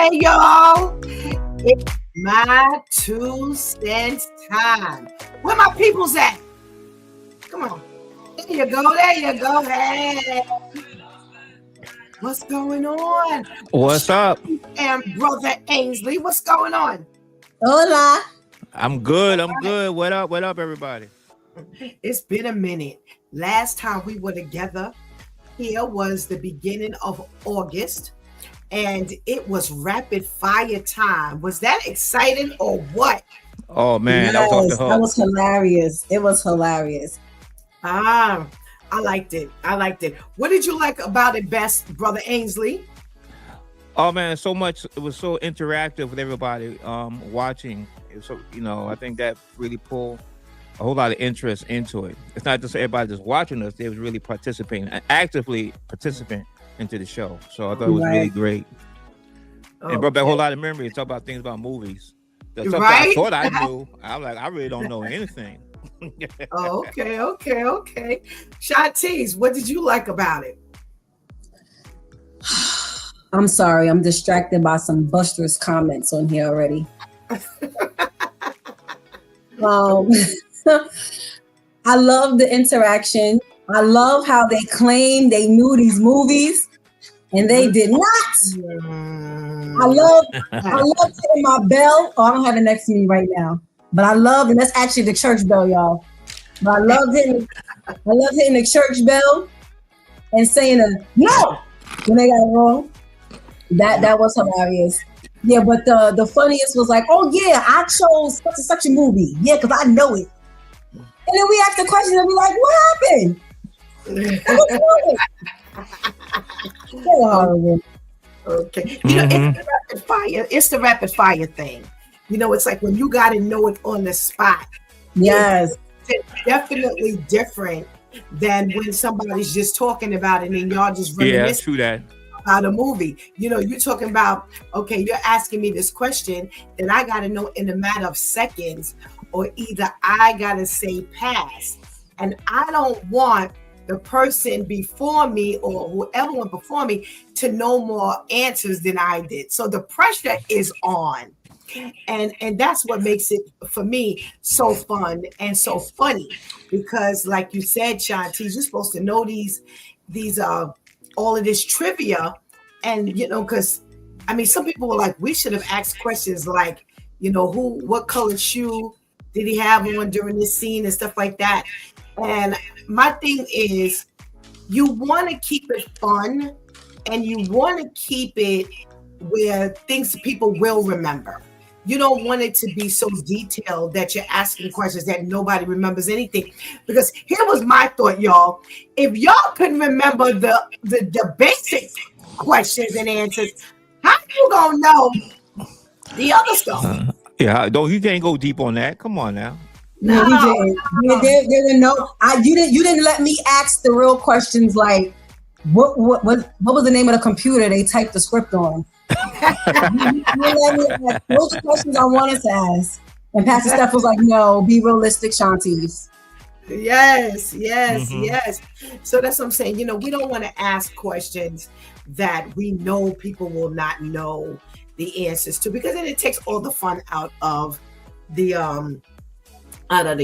Hey, y'all. It's my 2 cents time. Where my peoples at? Come on. There you go. There you go. Hey. What's going on? What's up? And Brother Ainsley, what's going on? Hola. I'm good. I'm good. What up? What up, everybody? It's been a minute. Last time we were together here was the beginning of August, and it was rapid fire time. Was that exciting or what? Oh man, Yes, that was off the that hook. was hilarious. It was hilarious. Ah, I liked it. I liked it. What did you like about it best, Brother Ainsley? Oh man, so much. It was so interactive with everybody watching. It was so I think that really pulled a whole lot of interest into it. It's not just everybody just watching us; they was really participating, actively participant into the show. So I thought it was really great. And brought back a whole lot of memories. Talk about things about movies. The stuff that I thought I knew. I'm like, I really don't know anything. Okay. Shantice, what did you like about it? I'm sorry, I'm distracted by some Buster's comments on here already. I love the interaction. I love how they claim they knew these movies and they did not. I love hitting my bell. Oh, I don't have it next to me right now. But I love, and that's actually the church bell, y'all. But I love hitting the church bell and saying no when they got it wrong. That was hilarious. Yeah, but the funniest was like, oh yeah, I chose such a movie. Yeah, because I know it. And then we asked the question and we like, what happened? So horrible. Okay. It's the rapid fire thing. It's like when you got to know it on the spot. Yes. It's definitely different than when somebody's just talking about it and y'all just reminiscing true that. about a movie. You're talking about, okay, you're asking me this question, and I got to know in a matter of seconds, or either I got to say pass. And I don't want the person before me or whoever went before me to know more answers than I did. So the pressure is on. And that's what makes it, for me, so fun and so funny. Because like you said, Shanti, you're supposed to know these all of this trivia. And, because, some people were like, we should have asked questions like, what colored shoe did he have on during this scene and stuff like that. And my thing is, you want to keep it fun and you want to keep it where things people will remember. You don't want it to be so detailed that you're asking questions that nobody remembers anything. Because here was my thought, y'all. If y'all couldn't remember the basic questions and answers, how you gonna know the other stuff? You can't go deep on that. Come on now. No, we didn't. There no. You didn't let me ask the real questions like, what was the name of the computer they typed the script on? You let me ask those questions I wanted to ask, and Pastor Steph was like, "No, be realistic, Shantice." Yes. So that's what I'm saying. We don't want to ask questions that we know people will not know the answers to, because then it takes all the fun out of the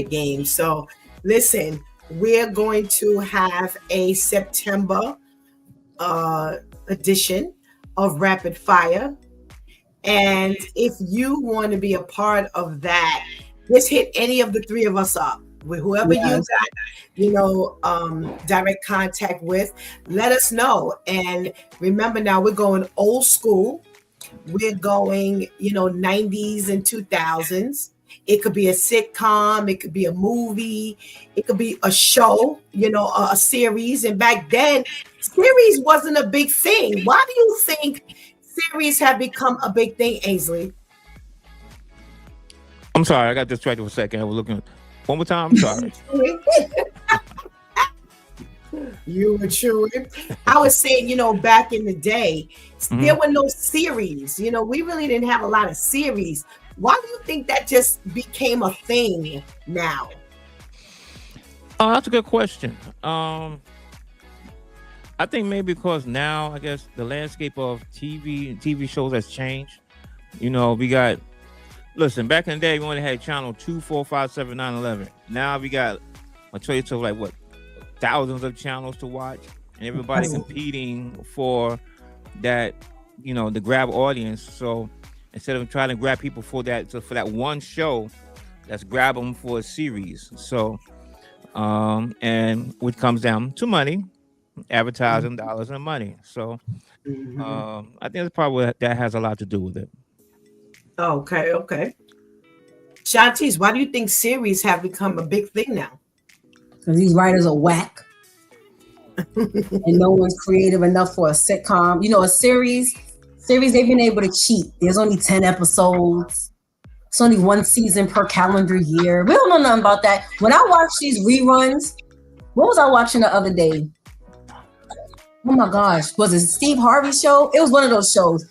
game. So listen, we're going to have a September edition of Rapid Fire. And if you want to be a part of that, just hit any of the three of us up. With whoever you got, direct contact with, let us know. And remember, now we're going old school. We're going, 90s and 2000s. It could be a sitcom. It could be a movie. It could be a show, a series. And back then, series wasn't a big thing. Why do you think series have become a big thing, Ainsley? I'm sorry. I got distracted for a second. I was looking. One more time. I'm sorry. You were chewing. I was saying, back in the day, there were no series. We really didn't have a lot of series. Why do you think that just became a thing now? Oh, that's a good question. I think maybe because now I guess the landscape of TV shows has changed. You know, we got listen, back in the day we only had channel 2, 4, 5, 7, 9, 11. Now we got a choice of like what thousands of channels to watch and everybody competing for that, you know, the grab audience. So instead of trying to grab people for that one show, let's grab them for a series. So and which comes down to money, advertising dollars and money. So I think that's probably that has a lot to do with it. Okay. Shantice, why do you think series have become a big thing now? Because these writers are whack. And no one's creative enough for a sitcom. You know, a series, they've been able to cheat. There's only 10 episodes. It's only one season per calendar year. We don't know nothing about that. When I watch these reruns, what was I watching the other day? Oh my gosh, was it Steve Harvey show? It was one of those shows.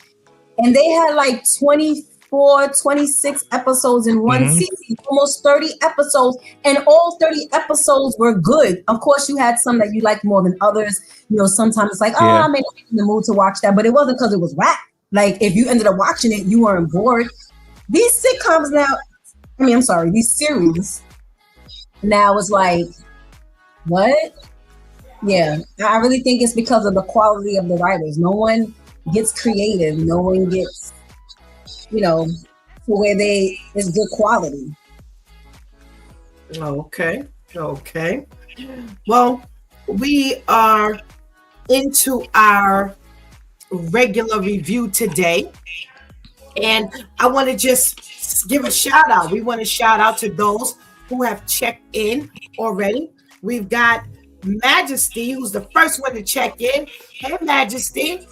And they had like 24, 26 episodes in one season, almost 30 episodes. And all 30 episodes were good. Of course, you had some that you liked more than others. You know, sometimes it's like, I may not be in the mood to watch that, but it wasn't because it was whack. Like if you ended up watching it, you weren't bored. These sitcoms now, these series now is like, what? Yeah, I really think it's because of the quality of the writers. No one gets creative. No one gets, you know, to where it's good quality. Okay. Well, we are into our regular review today. And I want to just give a shout out. We want to shout out to those who have checked in already. We've got Majesty, who's the first one to check in. Hey, Majesty.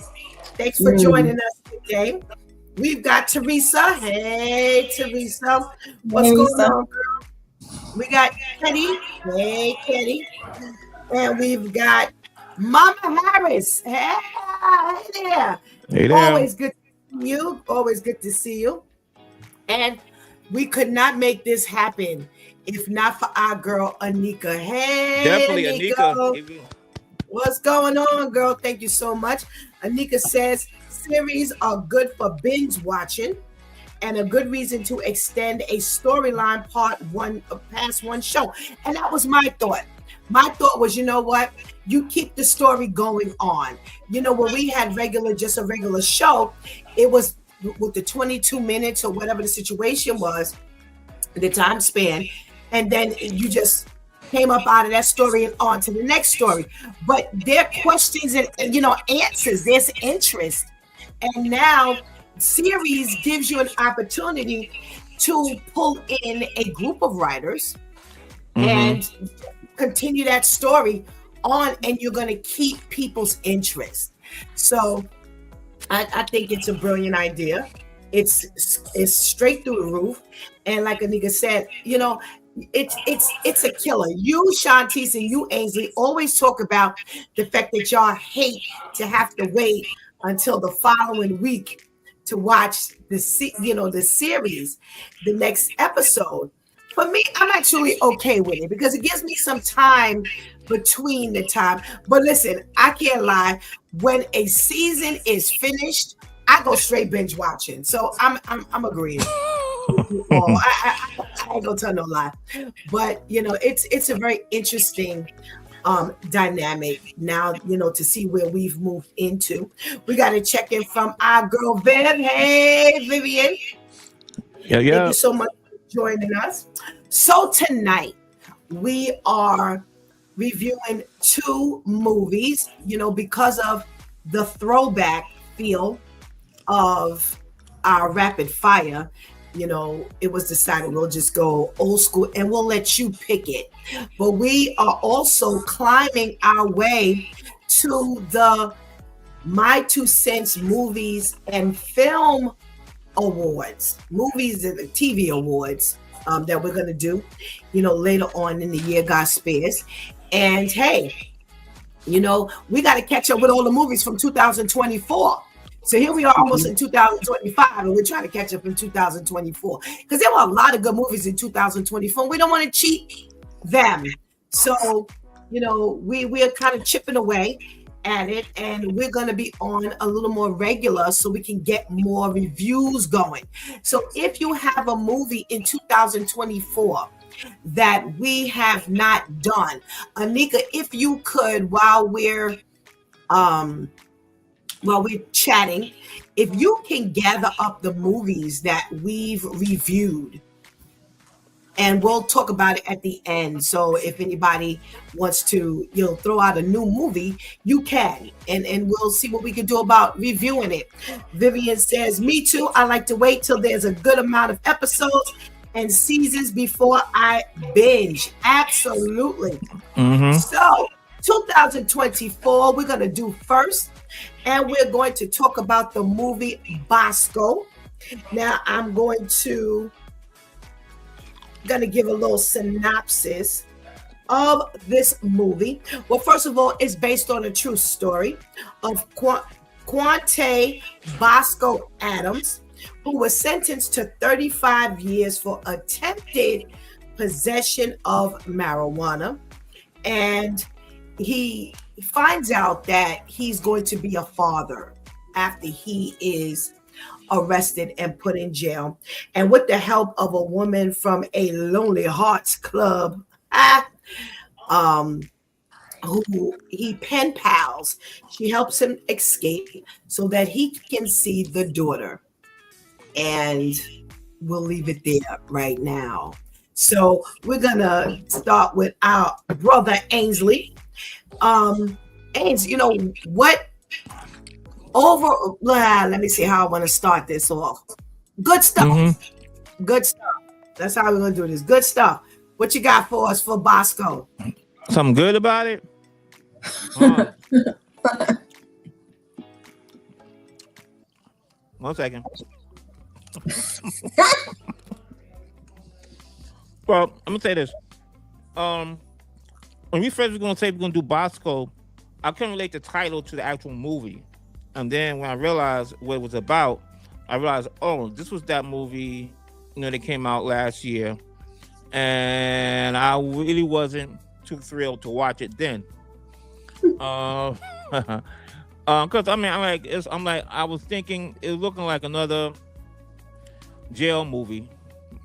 Thanks for joining us today. We've got Teresa. Hey, Teresa. What's going on, girl? We got Kenny. Hey, Kenny. And we've got Mama Harris. Hey there. Hey there. Always good to see you. And we could not make this happen if not for our girl Anika. Hey, definitely Anika. What's going on, girl? Thank you so much. Anika says series are good for binge watching and a good reason to extend a storyline past one show. And that was my thought. My thought was, you know what? You keep the story going on. You know, when we had just a regular show, it was with the 22 minutes or whatever the situation was, the time span, and then you just came up out of that story and on to the next story. But there are questions and answers. There's interest. And now series gives you an opportunity to pull in a group of writers and continue that story on, and you're going to keep people's interest. So I think it's a brilliant idea. It's straight through the roof. And like Anika said, you know, it's a killer. You, Shantice, and you, Ainsley, always talk about the fact that y'all hate to have to wait until the following week to watch the series, the next episode. For me, I'm actually okay with it because it gives me some time between the time. But listen, I can't lie. When a season is finished, I go straight binge watching. So I'm agreeing. I ain't gonna tell no lie. But you know, it's a very interesting dynamic now, you know, to see where we've moved into. We got to check in from our girl Viv. Hey, Vivian. Yeah. Thank you so much for joining us. So tonight we are reviewing two movies, you know, because of the throwback feel of our rapid fire. You know, it was decided we'll just go old school and we'll let you pick it. But we are also climbing our way to the My Two Cents Movies and Film Awards, movies and the TV awards that we're going to do, you know, later on in the year, God spares. And hey, you know, we got to catch up with all the movies from 2024. So here we are almost in 2025 and we're trying to catch up in 2024 because there were a lot of good movies in 2024. And we don't want to cheat them. So, you know, we are kind of chipping away at it, and we're going to be on a little more regular so we can get more reviews going. So if you have a movie in 2024 that we have not done, Anika, if you could, while we're chatting, if you can gather up the movies that we've reviewed, and we'll talk about it at the end. So if anybody wants to, throw out a new movie, you can, and we'll see what we can do about reviewing it. Vivian says, me too. I like to wait till there's a good amount of episodes and seasons before I binge. Absolutely. Mm-hmm. So 2024, we're going to do first, and we're going to talk about the movie Bosco. Now I'm going to give a little synopsis of this movie. Well, first of all, it's based on a true story of Quante Bosco Adams, who was sentenced to 35 years for attempted possession of marijuana. And he finds out that he's going to be a father after he is arrested and put in jail. And with the help of a woman from a Lonely Hearts Club, who he pen pals, she helps him escape so that he can see the daughter. And we'll leave it there right now. So we're gonna start with our brother Ainsley. Ains, what let me see how I want to start this off. Good stuff. Mm-hmm. Good stuff. That's how we're gonna do this. Good stuff. What you got for us for Bosco? Something good about it? One second. Well, I'm gonna say this. When we first were gonna say we're gonna do Bosco, I couldn't relate the title to the actual movie. And then when I realized what it was about, I realized, oh, this was that movie, that came out last year. And I really wasn't too thrilled to watch it then. Cause I was thinking it was looking like another jail movie.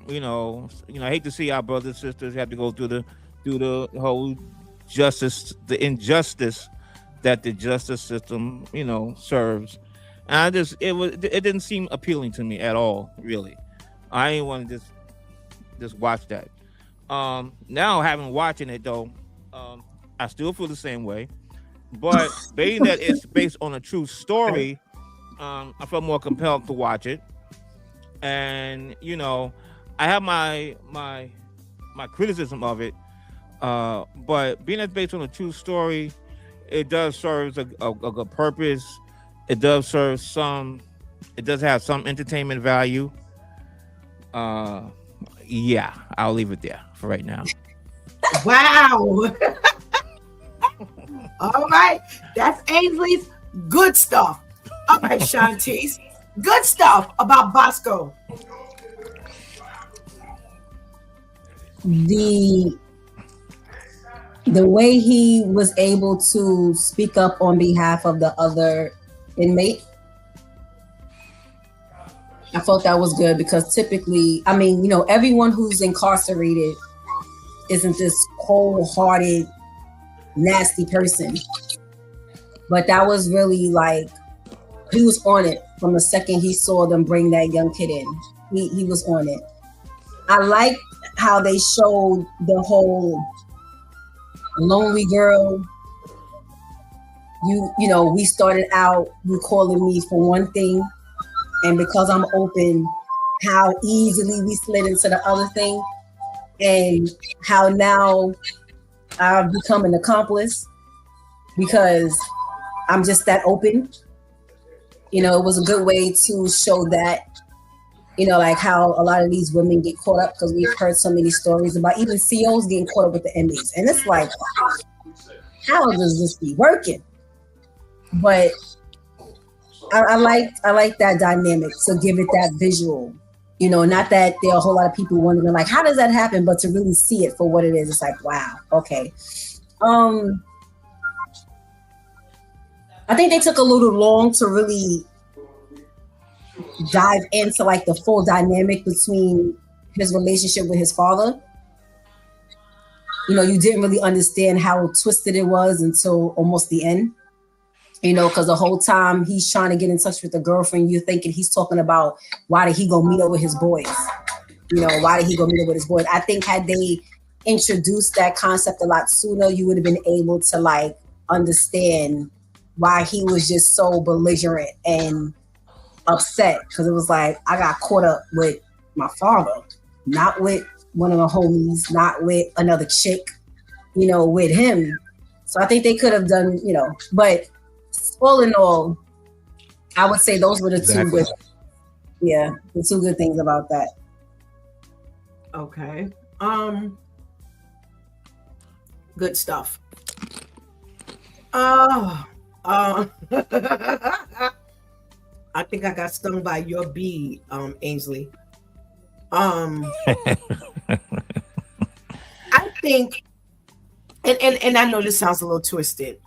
I hate to see our brothers and sisters have to go through the whole the injustice that the justice system, serves. And it didn't seem appealing to me at all, really. I didn't want to just watch that. Now having watching it though, I still feel the same way. But being that it's based on a true story, I felt more compelled to watch it. And I have my criticism of it, but being it's based on a true story, it does serve a good purpose. It does have some entertainment value. Yeah, I'll leave it there for right now. Wow. All right, that's Ainsley's good stuff. All right, Shantice, good stuff about Bosco. The way he was able to speak up on behalf of the other inmate, I thought that was good, because typically, everyone who's incarcerated isn't this cold-hearted, nasty person. But that was really he was on it from the second he saw them bring that young kid in. He was on it. I liked how they showed the whole lonely girl. We started out, you calling me for one thing, and because I'm open, how easily we slid into the other thing, and how now I've become an accomplice because I'm just that open. It was a good way to show that, how a lot of these women get caught up, because we've heard so many stories about even COs getting caught up with the inmates. And it's like, how does this be working? But I like that dynamic, to give it that visual. Not that there are a whole lot of people wondering how does that happen, but to really see it for what it is, it's like, wow, okay. I think they took a little long to really dive into like the full dynamic between his relationship with his father. You know, you didn't really understand how twisted it was until almost the end. You know, because the whole time he's trying to get in touch with the girlfriend, you're thinking he's talking about why did he go meet up with his boys? You know, why did he go meet up with his boys? I think had they introduced that concept a lot sooner, you would have been able to like understand why he was just so belligerent and upset. Because it was like, I got caught up with my father, not with one of the homies, not with another chick, you know, with him. So I think they could have done, you know, but all in all, I would say those were the two good, the two good things about that. Okay. Good stuff. I think I got stung by your bee, Ainsley. I think, and I know this sounds a little twisted.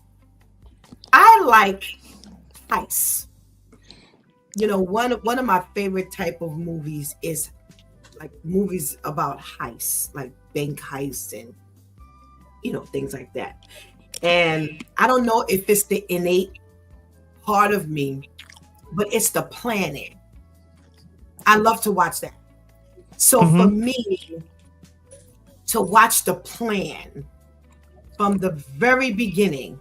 I like heists. You know, one of my favorite type of movies is like movies about heists, like bank heists and, you know, things like that. And I don't know if it's the innate part of me, but it's the planning. I love to watch that. So for me to watch the plan from the very beginning,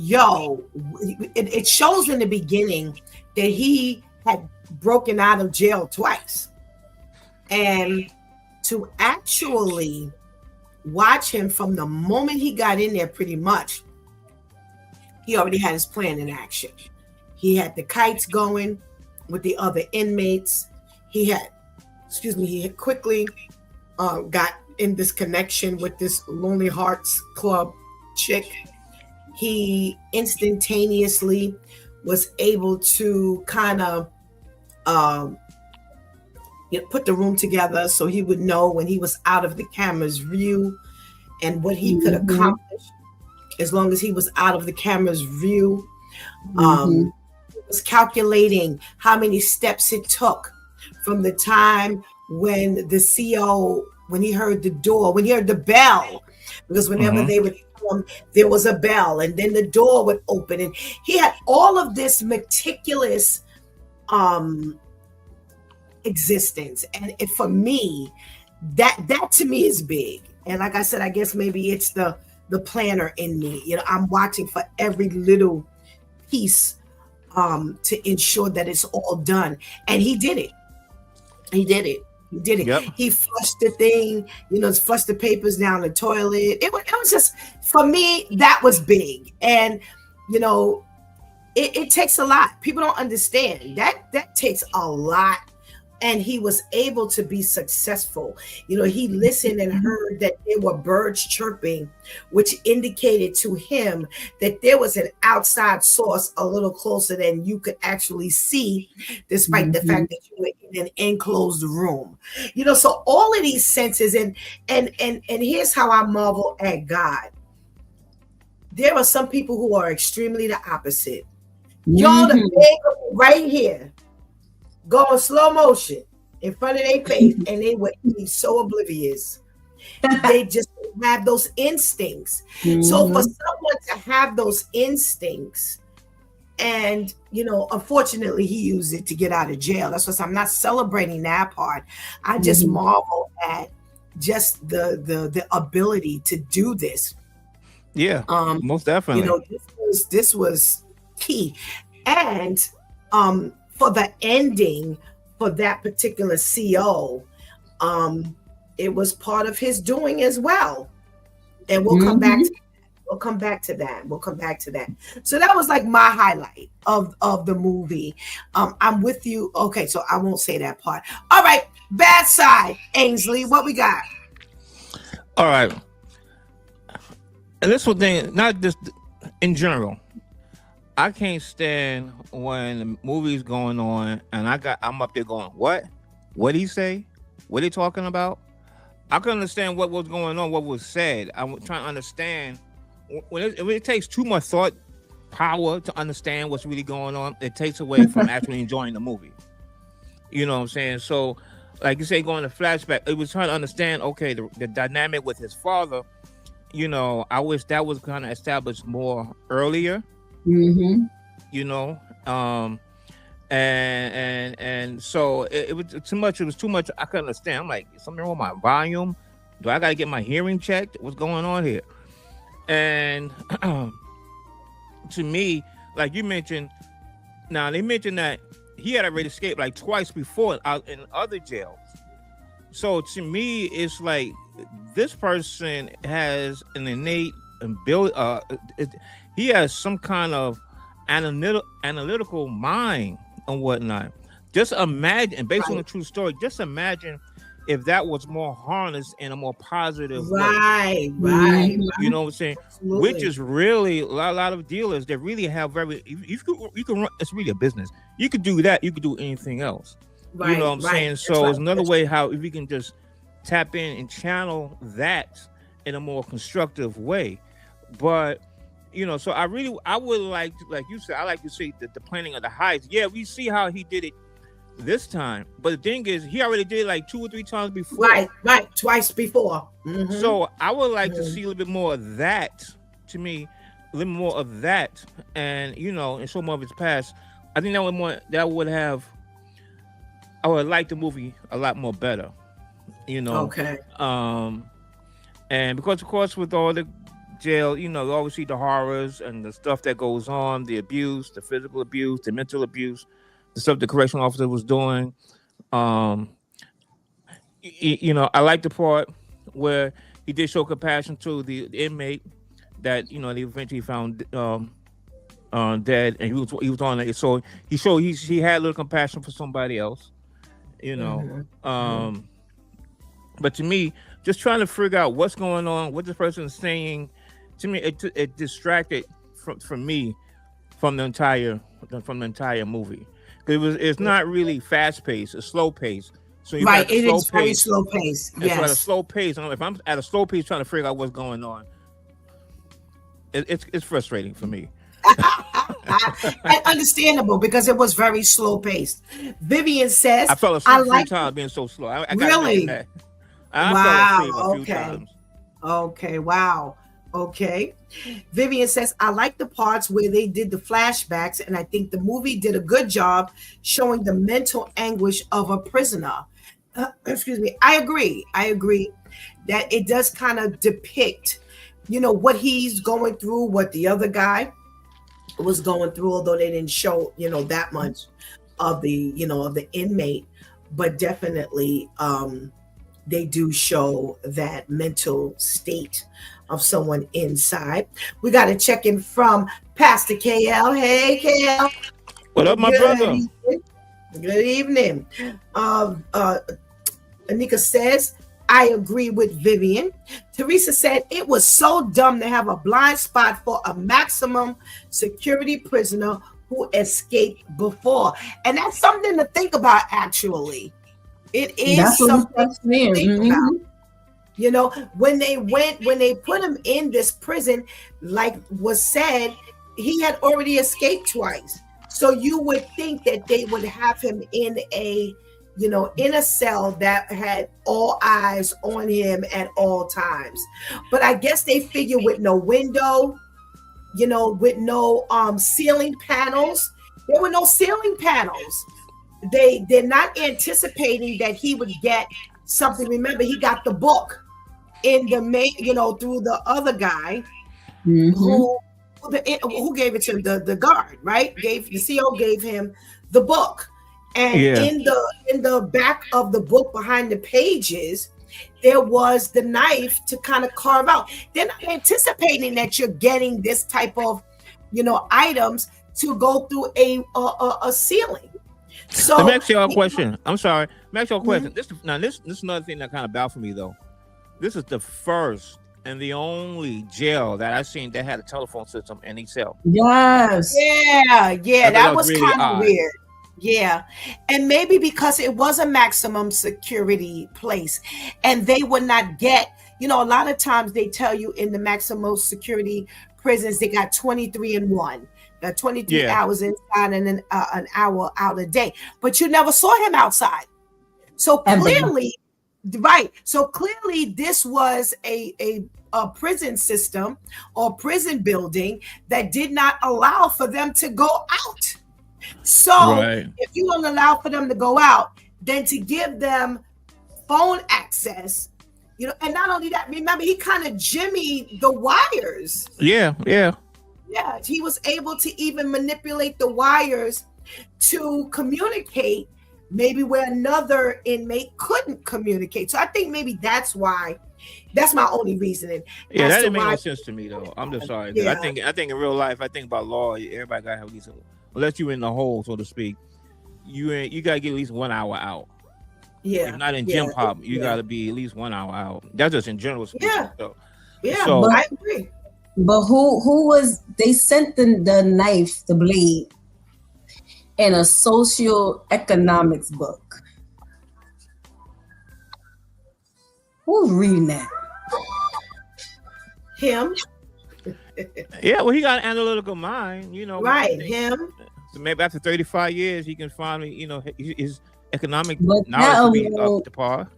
it shows in the beginning that he had broken out of jail twice. And to actually watch him from the moment he got in there, pretty much, he already had his plan in action. He had the kites going with the other inmates. He had quickly got in this connection with this Lonely Hearts Club chick. He instantaneously was able to kind of put the room together so he would know when he was out of the camera's view and what he could accomplish as long as he was out of the camera's view. He was calculating how many steps it took from the time when the CO, when he heard the door, when he heard the bell, because whenever they would come, there was a bell and then the door would open, and he had all of this meticulous existence. And for me, that to me is big. And like I said, I guess maybe it's the planner in me. You know, I'm watching for every little piece to ensure that it's all done. And he did it. He did it. Yep. He flushed the thing, flushed the papers down the toilet. It was just, for me, that was big. And, it takes a lot. People don't understand that takes a lot. And he was able to be successful. He listened and heard that there were birds chirping, which indicated to him that there was an outside source a little closer than you could actually see, despite the fact that you were in an enclosed room. So all of these senses, and here's how I marvel at God. There are some people who are extremely the opposite. Y'all, the big right here, go in slow motion in front of their face, and they would be so oblivious. They just have those instincts. So for someone to have those instincts, and unfortunately he used it to get out of jail. That's what I'm not celebrating that part. I just marvel at just the ability to do this. Yeah, most definitely. This was key. And for the ending for that particular CO, it was part of his doing as well. And we'll come back to that. So that was like my highlight of the movie. I'm with you. Okay, so I won't say that part. All right, bad side, Ainsley, what we got? All right. And this one thing, not just in general, I can't stand when the movie's going on and I'm up there going, what? What'd he say? What are they talking about? I couldn't understand what was going on, what was said. I'm trying to understand when it takes too much thought power to understand what's really going on. It takes away from actually enjoying the movie. You know what I'm saying? So, like you say, going to flashback, it was trying to understand, okay, the dynamic with his father. You know, I wish that was kind of established more earlier. Mm-hmm. You know, and so it was too much. It was too much. I couldn't understand. I'm like, something wrong with my volume? Do I got to get my hearing checked? What's going on here? And to me, like you mentioned, now they mentioned that he had already escaped like twice before out in other jails. So to me, it's like this person has an innate ability. He has some kind of analytical mind and whatnot. Just imagine, based on the true story, just imagine if that was more harnessed in a more positive way. Right. You know what I'm saying? Absolutely. Which is really a lot of dealers that really have very, you can run, it's really a business. You could do that. You could do anything else. Right, You know what I'm saying? That's So right. it's another way how if we can just tap in and channel that in a more constructive way. But you know, so I would like you said, I like to see the planning of the heists. Yeah, we see how he did it this time, but the thing is, he already did like 2 or 3 times before. Right, twice before. Mm-hmm. So I would like to see a little bit more of that. To me, a little more of that, and you know, and show more of his past. I think that would have. I would like the movie a lot more better. You know. Okay. And because of course with all the jail, you know, you always see the horrors and the stuff that goes on, the abuse, the physical abuse, the mental abuse, the stuff the correctional officer was doing. You know, I like the part where he did show compassion to the inmate that, you know, they eventually found dead, and he was on it. So he had a little compassion for somebody else, you know. But to me, just trying to figure out what's going on, what this person is saying, to me, it distracted from me from the entire movie. It's not really fast paced; it's slow paced. So right, it is very slow paced. Yes, so at a slow pace. If I'm at a slow pace trying to figure out what's going on, it's frustrating for me. And understandable because it was very slow paced. Vivian says, I fell asleep a few times being so slow. I really? That. I fell asleep a few times. Okay, wow. Okay. Vivian says, I like the parts where they did the flashbacks, and I think the movie did a good job showing the mental anguish of a prisoner. Excuse me. I agree that it does kind of depict, you know, what he's going through, what the other guy was going through, although they didn't show, you know, that much of the, you know, of the inmate, but definitely they do show that mental state of someone inside. We got to check in from Pastor KL. Hey, KL. What up, my brother? Good evening. Anika says, I agree with Vivian. Teresa said, it was so dumb to have a blind spot for a maximum security prisoner who escaped before. And that's something to think about, actually. It is something to think about. You know, when they put him in this prison, like was said, he had already escaped twice. So you would think that they would have him in a, you know, in a cell that had all eyes on him at all times. But I guess they figure with no window, you know, with no ceiling panels. There were no ceiling panels. They're not anticipating that he would get something. Remember, he got the book in the main, you know, through the other guy who gave it to him, the guard, right? The CO gave him the book. And in the back of the book, behind the pages, there was the knife to kind of carve out. They're not anticipating that you're getting this type of, you know, items to go through a ceiling. So let me ask you a question. I'm sorry. Let me ask you a question. This is another thing that kind of baffled me, though. This is the first and the only jail that I've seen that had a telephone system in each cell. Yes. Yeah. That was really kind of weird. Yeah. And maybe because it was a maximum security place and they would not get, you know, a lot of times they tell you in the maximum security prisons, they got 23 and 1. 23 hours inside and then an hour out a day. But you never saw him outside. So clearly, right. So clearly this was a prison system or prison building that did not allow for them to go out. So if you don't allow for them to go out, then to give them phone access, and not only that, remember he kind of jimmied the wires. Yeah. He was able to even manipulate the wires to communicate maybe where another inmate couldn't communicate. So I think maybe that's why. That's my only reasoning. Yeah, that didn't make no sense to me though. I'm just sorry. Yeah. I think in real life, I think about law. Everybody gotta have at least, unless you're in the hole, so to speak, you gotta get at least 1 hour out. Yeah. If not in gym pop, you gotta be at least 1 hour out. That's just in general speaking. Yeah. So, I agree. But who was they sent the knife, the blade, in a socioeconomics book? Who's reading that? Him. Yeah, well, he got an analytical mind, Right, him. So maybe after 35 years, he can finally, his economic knowledge will be up to par.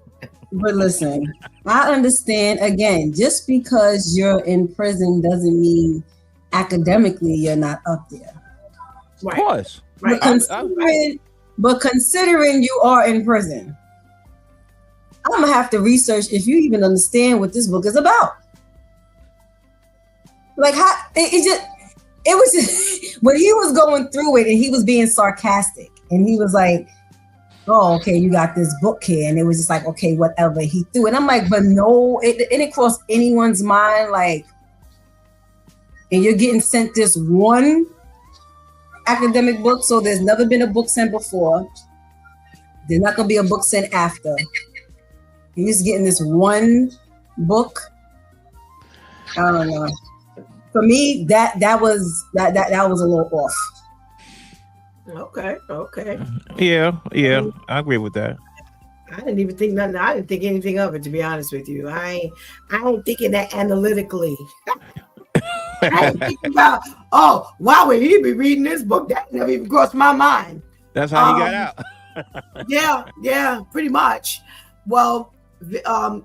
But listen, I understand, again, just because you're in prison doesn't mean academically you're not up there. Right. Of course. Right. But considering you are in prison, I'm gonna have to research if you even understand what this book is about. Like how it was just when he was going through it and he was being sarcastic and he was like, oh, okay, you got this book here. And it was just like, okay, whatever he threw. And I'm like, but no, it didn't cross anyone's mind. Like, and you're getting sent this one academic book. So there's never been a book sent before. There's not going to be a book sent after. You're just getting this one book. I don't know. For me, that was a little off. Okay. Yeah, I agree with that. I didn't even think nothing. I didn't think anything of it, to be honest with you. I ain't thinking that analytically. I ain't thinking about, why would he be reading this book? That never even crossed my mind. That's how he got out. yeah, pretty much. Well,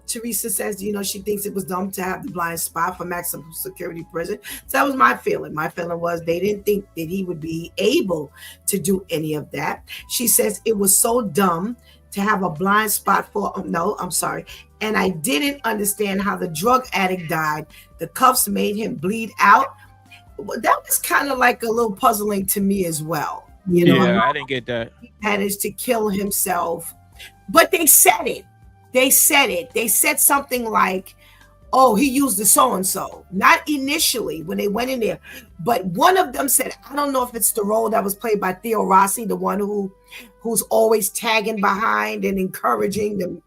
Teresa says, she thinks it was dumb to have the blind spot for maximum security prison. So that was my feeling. My feeling was they didn't think that he would be able to do any of that. She says it was so dumb to have a blind spot for, and I didn't understand how the drug addict died. The cuffs made him bleed out. That was kind of like a little puzzling to me as well. Yeah, I didn't get that. He managed to kill himself, but they said it. They said something like, oh, he used the so-and-so. Not initially when they went in there, but one of them said, I don't know if it's the role that was played by Theo Rossi, the one who's always tagging behind and encouraging the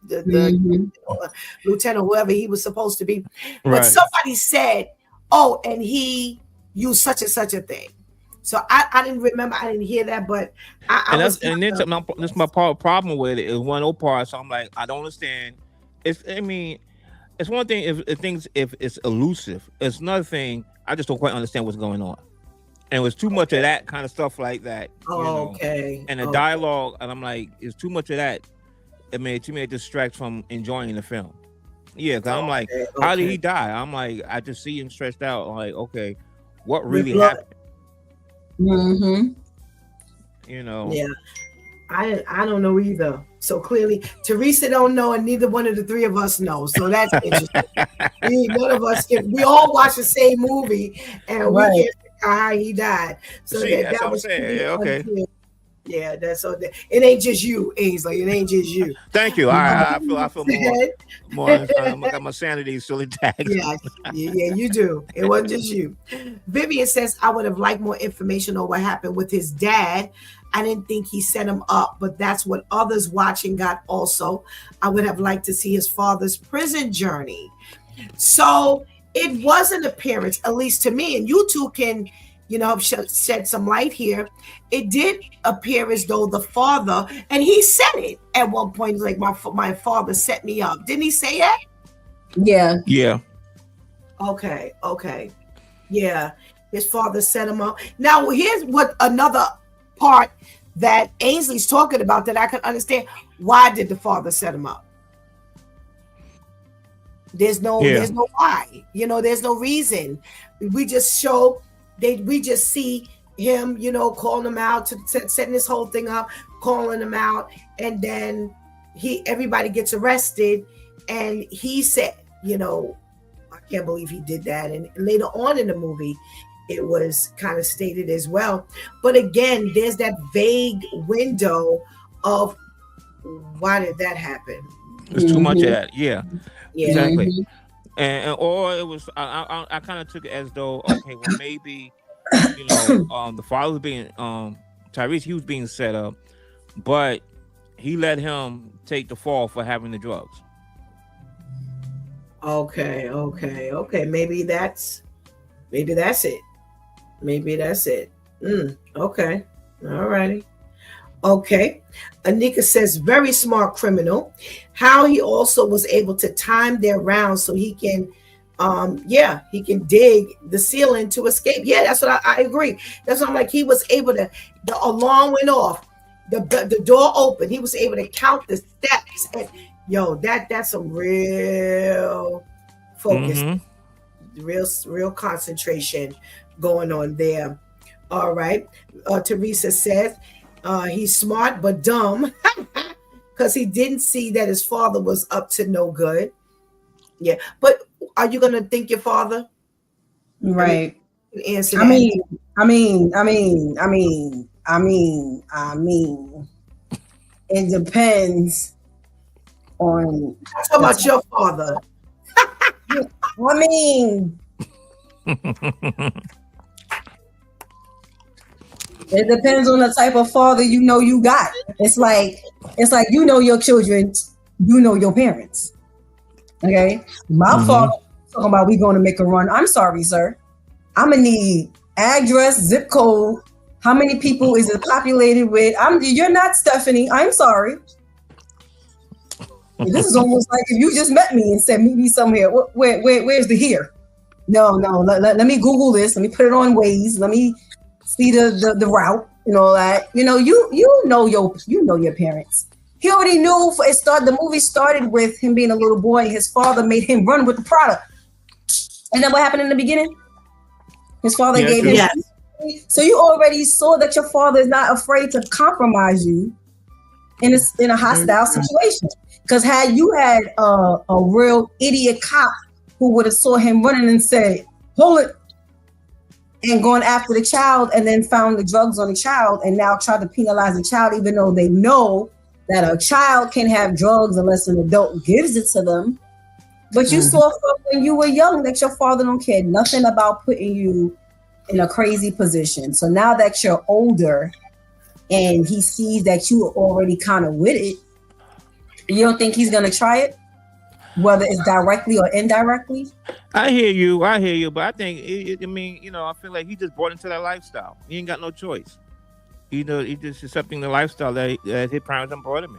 lieutenant, whoever he was supposed to be. But somebody said, oh, and he used such and such a thing. So I didn't remember. I didn't hear that, but that's my problem with it is one of those parts. So I'm like, I don't understand. It's one thing if it's elusive. It's another thing. I just don't quite understand what's going on. And it was too much of that kind of stuff like that. Okay. And the dialogue, and I'm like, it's too much of that. It made distract from enjoying the film. Yeah, because I'm like, how did he die? I'm like, I just see him stretched out. I'm like, okay, what really happened? Mm-hmm. Yeah, I don't know either. So clearly Teresa don't know, and neither one of the three of us know. So that's interesting. None of us we all watch the same movie, and we can't figure out how he died. So that was okay. Yeah, that's so. It ain't just you, Ainsley. It ain't just you. Thank you. I feel more. I got my sanity still intact. Yeah, you do. It wasn't just you. Vivian says, I would have liked more information on what happened with his dad. I didn't think he set him up, but that's what others watching got also. I would have liked to see his father's prison journey. So it was an appearance, at least to me, and you two can shed some light here. It did appear as though the father, and he said it at one point, like my father set me up. Didn't he say that? Yeah. Okay. Yeah. His father set him up. Now, here's what another part that Ainsley's talking about that I can understand. Why did the father set him up? There's no why. There's no reason. We just see him, calling him out, setting this whole thing up, calling him out, and then everybody gets arrested, and he said, I can't believe he did that. And later on in the movie, it was kind of stated as well. But again, there's that vague window of why did that happen? There's too much of that. Yeah. Exactly. Mhm. And or it was I kind of took it as though, okay, well, maybe the father was being Tyrese, he was being set up, but he let him take the fall for having the drugs. Okay. Maybe that's it. Okay. All righty. Okay. Anika says, very smart criminal. How he also was able to time their rounds so he can he can dig the ceiling to escape. Yeah, that's what I agree. That's what I'm like. He was able to, the alarm went off, the door opened. He was able to count the steps. And that's some real focus, real concentration going on there. All right. Teresa says, he's smart but dumb because he didn't see that his father was up to no good. Yeah, but are you gonna think your father? Right. Answer I that. mean, it depends on. Talk about your father. I mean, it depends on the type of father you got. It's like your children, your parents. Okay, my father talking about we going to make a run. I'm sorry, sir. I'm gonna need address, zip code. How many people is it populated with? You're not Stephanie. I'm sorry. This is almost like if you just met me and said meet me somewhere. Where's the here? No. Let me Google this. Let me put it on Waze. Let me see the route and all that. You know your parents. He already knew. The movie started with him being a little boy. His father made him run with the product. And then what happened in the beginning? His father gave him. Yes. So you already saw that your father is not afraid to compromise you in a hostile situation. Because had you had a real idiot cop who would have saw him running and said, "Hold it," and going after the child, and then found the drugs on the child, and now tried to penalize the child, even though they know that a child can't have drugs unless an adult gives it to them. But you saw from when you were young that your father don't care nothing about putting you in a crazy position. So now that you're older and he sees that you are already kind of with it, you don't think he's going to try it? Whether it's directly or indirectly? I hear you, but I think, I feel like he just brought into that lifestyle. He ain't got no choice. He just accepting the lifestyle that his parents brought him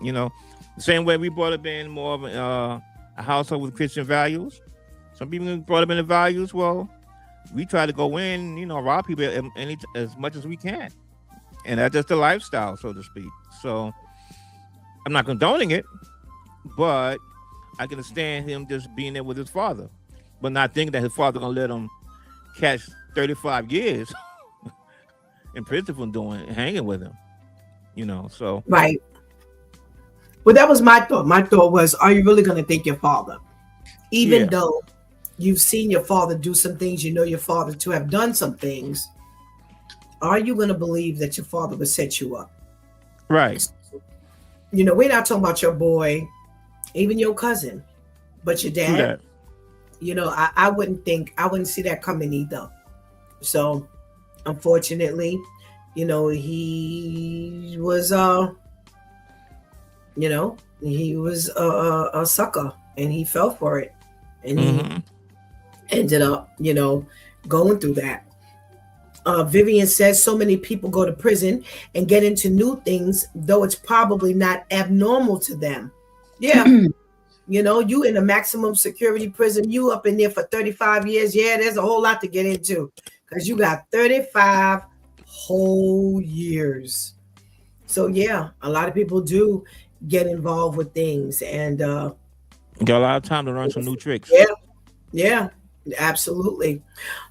in. The same way we brought him in more of a household with Christian values. Some people brought him in the values. Well, we try to go in, rob people as much as we can. And that's just the lifestyle, so to speak. So I'm not condoning it, but I can understand him just being there with his father, but not thinking that his father gonna let him catch 35 years in prison for hanging with him. So Right. Well, that was my thought. My thought was, are you really going to thank your father? Even though you've seen your father do some things, your father to have done some things, are you going to believe that your father would set you up? Right. We're not talking about your boy, even your cousin, but your dad. I wouldn't see that coming either. So unfortunately, he was he was a sucker, and he fell for it, and he ended up going through that. Vivian says so many people go to prison and get into new things, though it's probably not abnormal to them. Yeah. You in a maximum security prison, you up in there for 35 years. Yeah, there's a whole lot to get into. because you got 35 whole years. So yeah, a lot of people do get involved with things, and Got a lot of time to learn some new tricks. yeah, absolutely.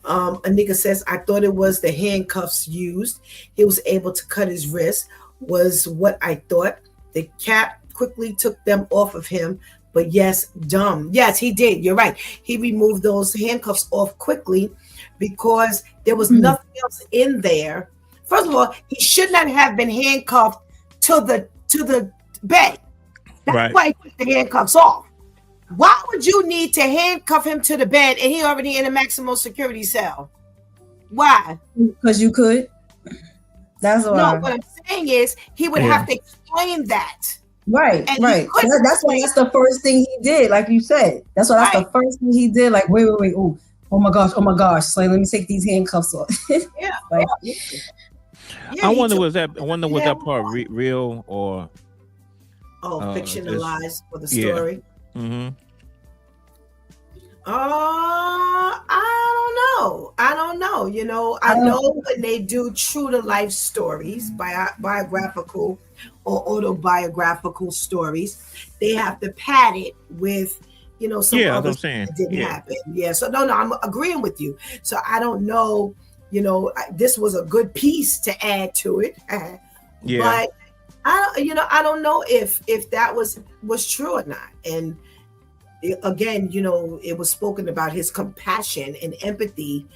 Anika says, I thought it was the handcuffs used. He was able to cut his wrist, was what I thought. The cap quickly took them off of him, but yes, dumb. Yes, he did. You're right. He removed those handcuffs off quickly because there was nothing else in there. First of all, he should not have been handcuffed to the bed. That's why he took the handcuffs off. Why would you need to handcuff him to the bed and he already in a maximum security cell? Why? Because you could. That's why. No, what I'm saying is he would have to explain that. Right, right. That's why that's the first thing he did, like you said. That's why that's the first thing he did. Like, wait. Oh my gosh. So let me take these handcuffs off. Yeah. Like, I wonder was that part real or fictionalized for the story. Mm-hmm. I don't know. You know, I know when they do true to life stories, biographical or autobiographical stories, they have to pad it with, you know, some other things that didn't happen. Yeah. So no, I'm agreeing with you. So I don't know. You know, this was a good piece to add to it. But I don't know if that was true or not. And again, you know, it was spoken about his compassion and empathy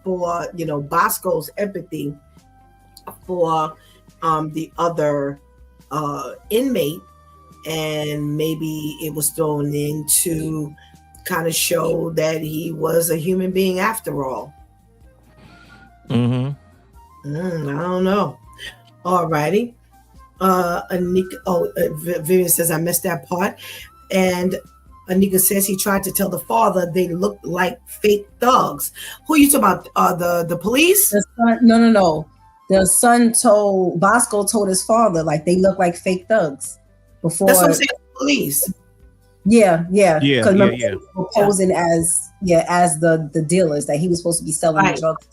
for, you know, Bosco's empathy for the other inmate, and maybe it was thrown in to kind of show that he was a human being after all. I don't know. All righty. Anika, Vivian says, I missed that part. And Anika says he tried to tell the father they looked like fake thugs. Who are you talking about? The police? The son, no. The son Bosco told his father like they look like fake thugs before. That's what I'm saying. Police. Yeah. Because they were posing as the dealers that he was supposed to be selling the drugs.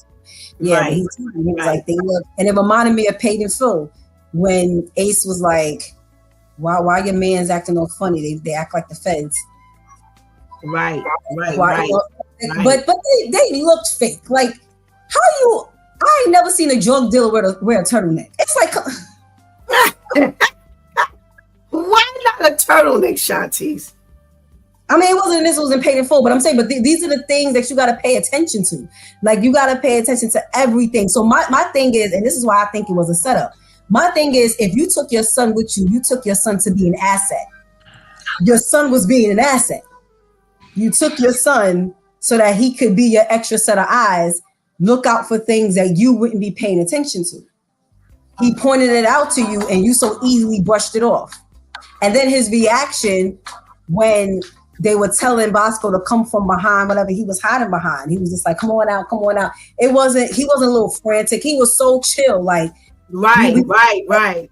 Yeah, but he was like they look, and it reminded me of Paid in Full when Ace was like, "Why your man's acting all funny? They act like the feds." Right. But they looked fake. Like, how you? I ain't never seen a drug dealer wear a turtleneck. It's like, why not a turtleneck, Shantice? I mean, this wasn't Paid in Full, but I'm saying, but these are the things that you got to pay attention to. Like, you got to pay attention to everything. So my thing is, and this is why I think it was a setup. My thing is, if you took your son with you, you took your son to be an asset. Your son was being an asset. You took your son so that he could be your extra set of eyes, look out for things that you wouldn't be paying attention to. He pointed it out to you and you so easily brushed it off. And then his reaction when they were telling Bosco to come from behind whatever he was hiding behind. He was just like, come on out. He wasn't a little frantic. He was so chill. Like, right.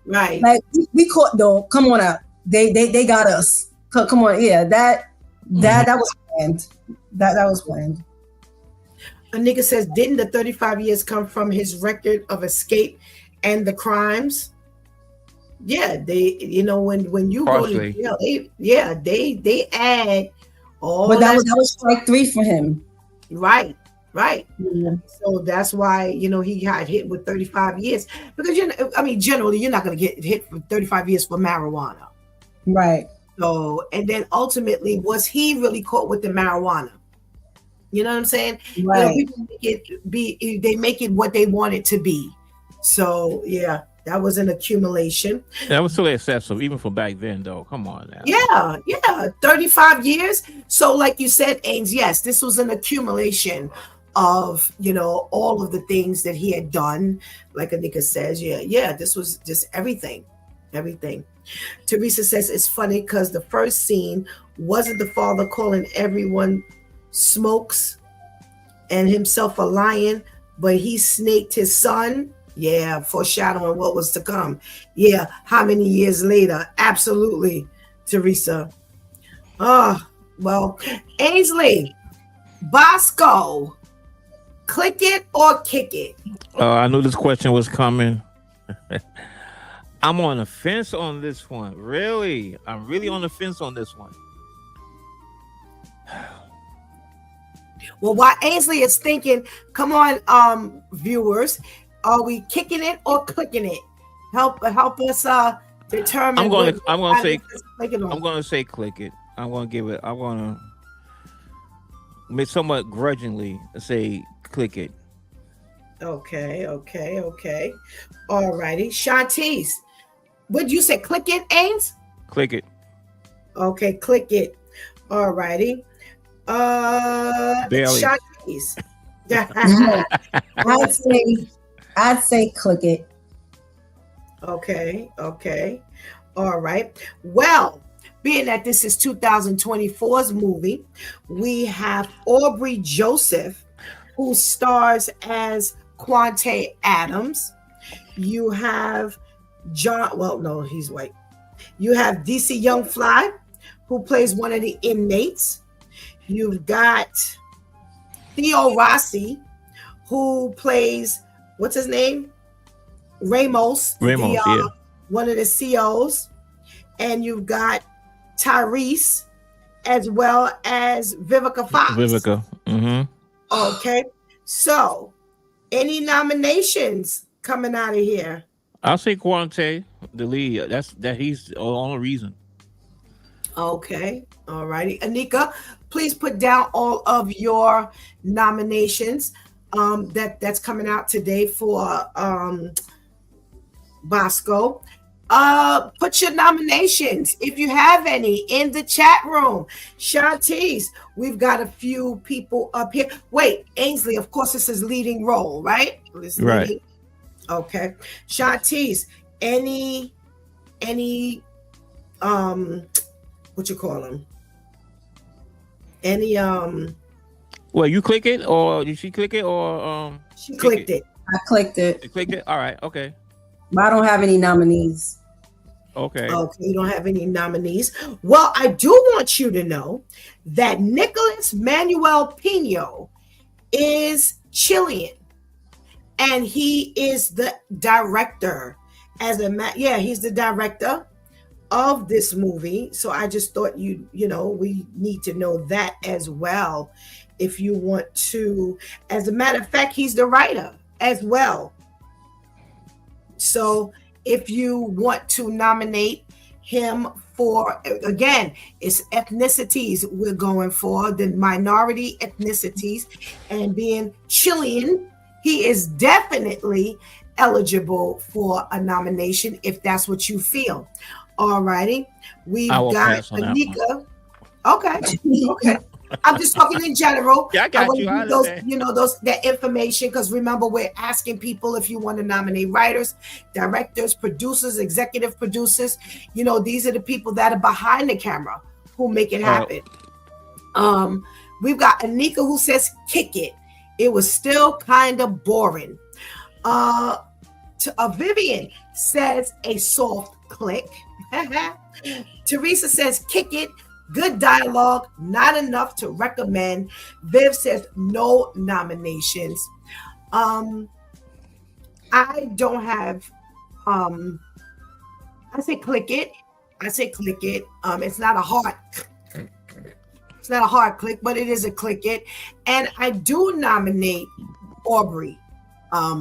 Like, we caught though. Come on out. They got us. Come on. Yeah, that was planned. That was planned. Anika says, didn't the 35 years come from his record of escape and the crimes? Yeah, they, you know, when you partially go to jail, they add all. But that was strike 3 for him. Right. Yeah. So that's why, you know, he got hit with 35 years because generally you're not going to get hit for 35 years for marijuana. Right. So, and then ultimately, was he really caught with the marijuana? You know what I'm saying? Right. You know, they make it what they want it to be. So yeah. That was an accumulation. That was still excessive, even for back then, though. Come on now. Yeah. 35 years. So, like you said, Ains, yes, this was an accumulation of, you know, all of the things that he had done. Like Anika says, this was just everything. Teresa says it's funny because the first scene wasn't the father calling everyone smokes and himself a lion, but he snaked his son. Yeah, foreshadowing what was to come. Yeah, how many years later? Absolutely, Teresa. Well, Ainsley, Bosco Click it or kick it? I knew this question was coming. I'm on the fence on this one. Really? I'm really on the fence on this one. Well, while Ainsley is thinking, come on, viewers, are we kicking it or clicking it? Help us determine. I'm gonna say click it. I'm gonna give it. I'm gonna somewhat grudgingly say click it. Okay. All righty. Shantice, would you say click it, Ains? Click it. Okay, click it. All righty. Barely. Shantice. I'd say click it. Okay. All right. Well, being that this is 2024's movie, we have Aubrey Joseph, who stars as Quante Adams. You have he's white. You have DC Youngfly, who plays one of the inmates. You've got Theo Rossi, who plays, what's his name? Ramos, yeah. One of the COs. And you've got Tyrese, as well as Vivica Fox. Mm-hmm. Okay. So, any nominations coming out of here? I'll say Quante, the lead. He's the only reason. Okay. All righty. Anika, please put down all of your nominations that's coming out today for Bosco. Put your nominations, if you have any, in the chat room. Shantice, we've got a few people up here. Wait, Ainsley, of course, this is leading role, right? Right. Okay. Shantice, any what you call them? Any Well, you click it, or did she click it, or she clicked it. I clicked it. You clicked it. All right. Okay. But I don't have any nominees. Okay, you don't have any nominees. Well, I do want you to know that Nicholas Manuel Pino is Chilean, and he is the director. He's the director of this movie. So I just thought we need to know that as well. If you want to, as a matter of fact, he's the writer as well. So if you want to nominate him for, again, it's ethnicities we're going for, the minority ethnicities, and being Chilean, he is definitely eligible for a nomination if that's what you feel. All righty. We've got Anika. Okay. I'm just talking in general. Yeah, I got you. That information, because remember, we're asking people if you want to nominate writers, directors, producers, executive producers. These are the people that are behind the camera who make it happen. We've got Anika who says kick it. It was still kind of boring. Vivian says a soft click. Teresa says kick it. Good dialogue, not enough to recommend. Viv says no nominations. I don't have. I say click it. It's not a hard. It's not a hard click, but it is a click it. And I do nominate Aubrey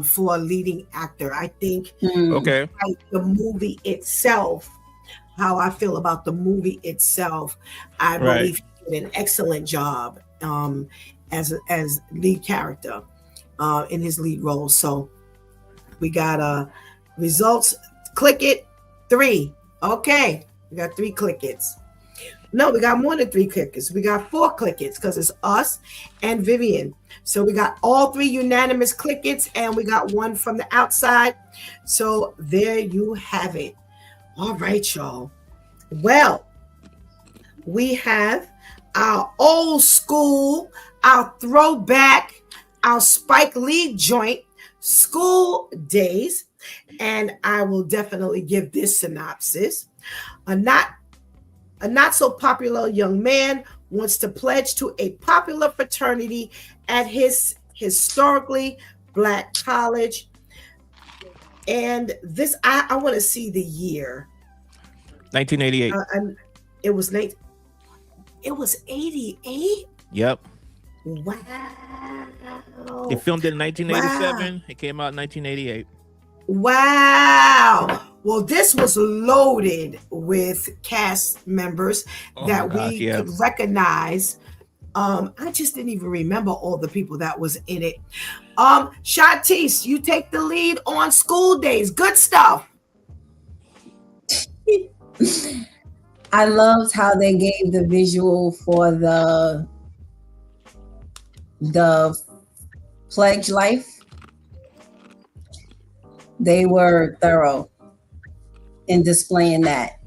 for leading actor. I think. Okay. The movie itself. How I feel about the movie itself, I believe he did an excellent job as lead character in his lead role. So we got results. Click it 3. Okay, we got 3 click its. No, we got more than 3 clickers. We got 4 clickets because it's us and Vivian. So we got all 3 unanimous clickets, and we got 1 from the outside. So there you have it. All right, y'all. Well, we have our old school, our throwback, our Spike Lee joint, School Daze. And I will definitely give this synopsis. A not so popular young man wants to pledge to a popular fraternity at his historically Black college. And this, I want to see the year. 1988. And it was late. It was 88. Yep. Wow. They filmed it in 1987. Wow. It came out in 1988. Wow. Well, this was loaded with cast members that we could recognize. I just didn't even remember all the people that was in it. Shatisse, you take the lead on School Daze. Good stuff. I loved how they gave the visual for the pledge life. They were thorough in displaying that.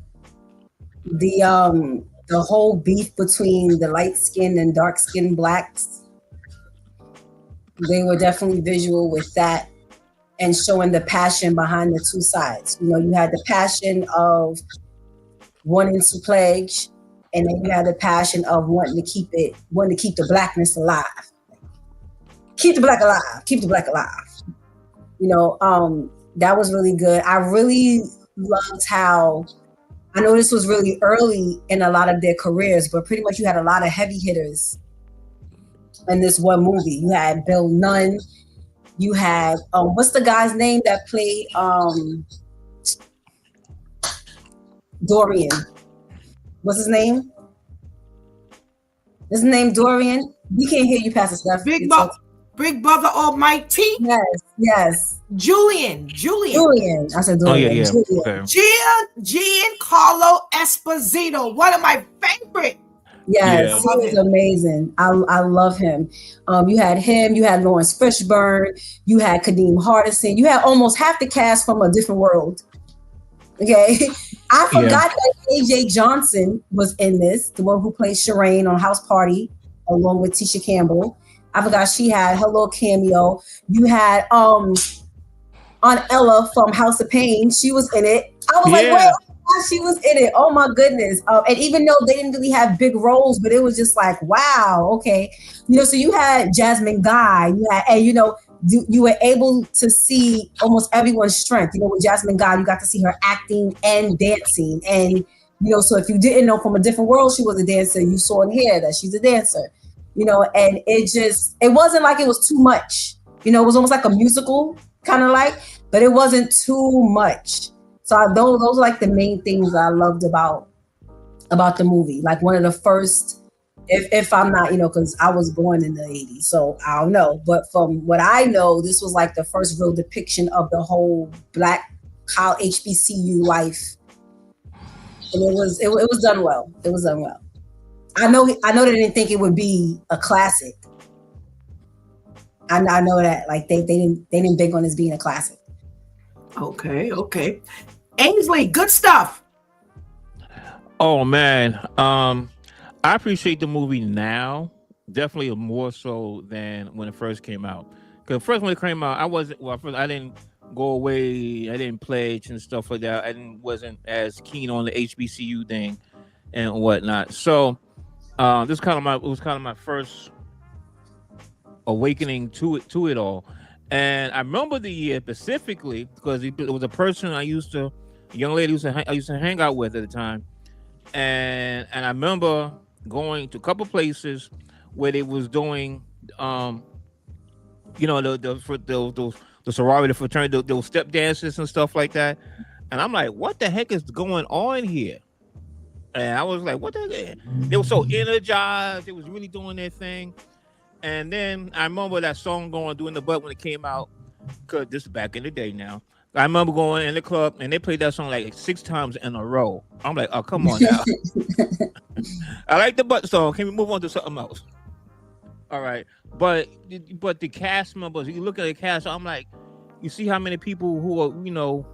The whole beef between the light-skinned and dark-skinned blacks, they were definitely visual with that and showing the passion behind the two sides. You know, you had the passion of wanting to pledge, and then you had the passion of wanting to keep the blackness alive. Keep the black alive. Keep the black alive. You know, that was really good. I really loved how, I know this was really early in a lot of their careers, but pretty much you had a lot of heavy hitters in this one movie. You had Bill Nunn. You had, what's the guy's name that played Dorian? What's his name? His name Dorian? We can't hear you, Pastor Steph. Big Brother Almighty. Yes. Julian. I said Dorian. Oh, yeah. Okay. Giancarlo Esposito, one of my favorite. Yes, he was amazing. I love him. You had him. You had Lawrence Fishburne. You had Kadeem Hardison. You had almost half the cast from a different world. Okay, I forgot that AJ Johnson was in this, the one who played Shireen on House Party, along with Tisha Campbell. I forgot she had her little cameo. You had Aunt Ella from House of Pain. She was in it. I was like, wait, she was in it. Oh my goodness. And even though they didn't really have big roles, but it was just like, wow, okay. You know, so you had Jasmine Guy. You were able to see almost everyone's strength. You know, with Jasmine Guy, you got to see her acting and dancing. And, you know, so if you didn't know from a different world she was a dancer, you saw in here that she's a dancer. You know, and it wasn't like it was too much. You know, it was almost like a musical, kind of like, but it wasn't too much. So those are like the main things I loved about the movie. Like one of the first, if I'm not, you know, because I was born in the 80s, so I don't know. But from what I know, this was like the first real depiction of the whole Black college HBCU life. And it was done well. It was done well. I know they didn't think it would be a classic. I know that, like they didn't big on this being a classic. Okay. Ainsley, good stuff. Oh man, I appreciate the movie now, definitely more so than when it first came out. Because first when it came out, I didn't go away, I didn't pledge and stuff like that. Wasn't as keen on the HBCU thing and whatnot. So it was kind of my first awakening to it all. And I remember the year specifically because it was a young lady I used to hang out with at the time, and I remember going to a couple places where they was doing, you know, the sorority, the fraternity, those step dances and stuff like that, and I'm like, what the heck is going on here? And I was like, what the heck? They were so energized, they was really doing their thing. And then I remember that song doing the butt when it came out, because this is back in the day now. I remember going in the club and they played that song like 6 times in a row. I'm like, oh, come on now. I like the butt song. Can we move on to something else? All right. But the cast members, you look at the cast, I'm like, you see how many people who are, you know,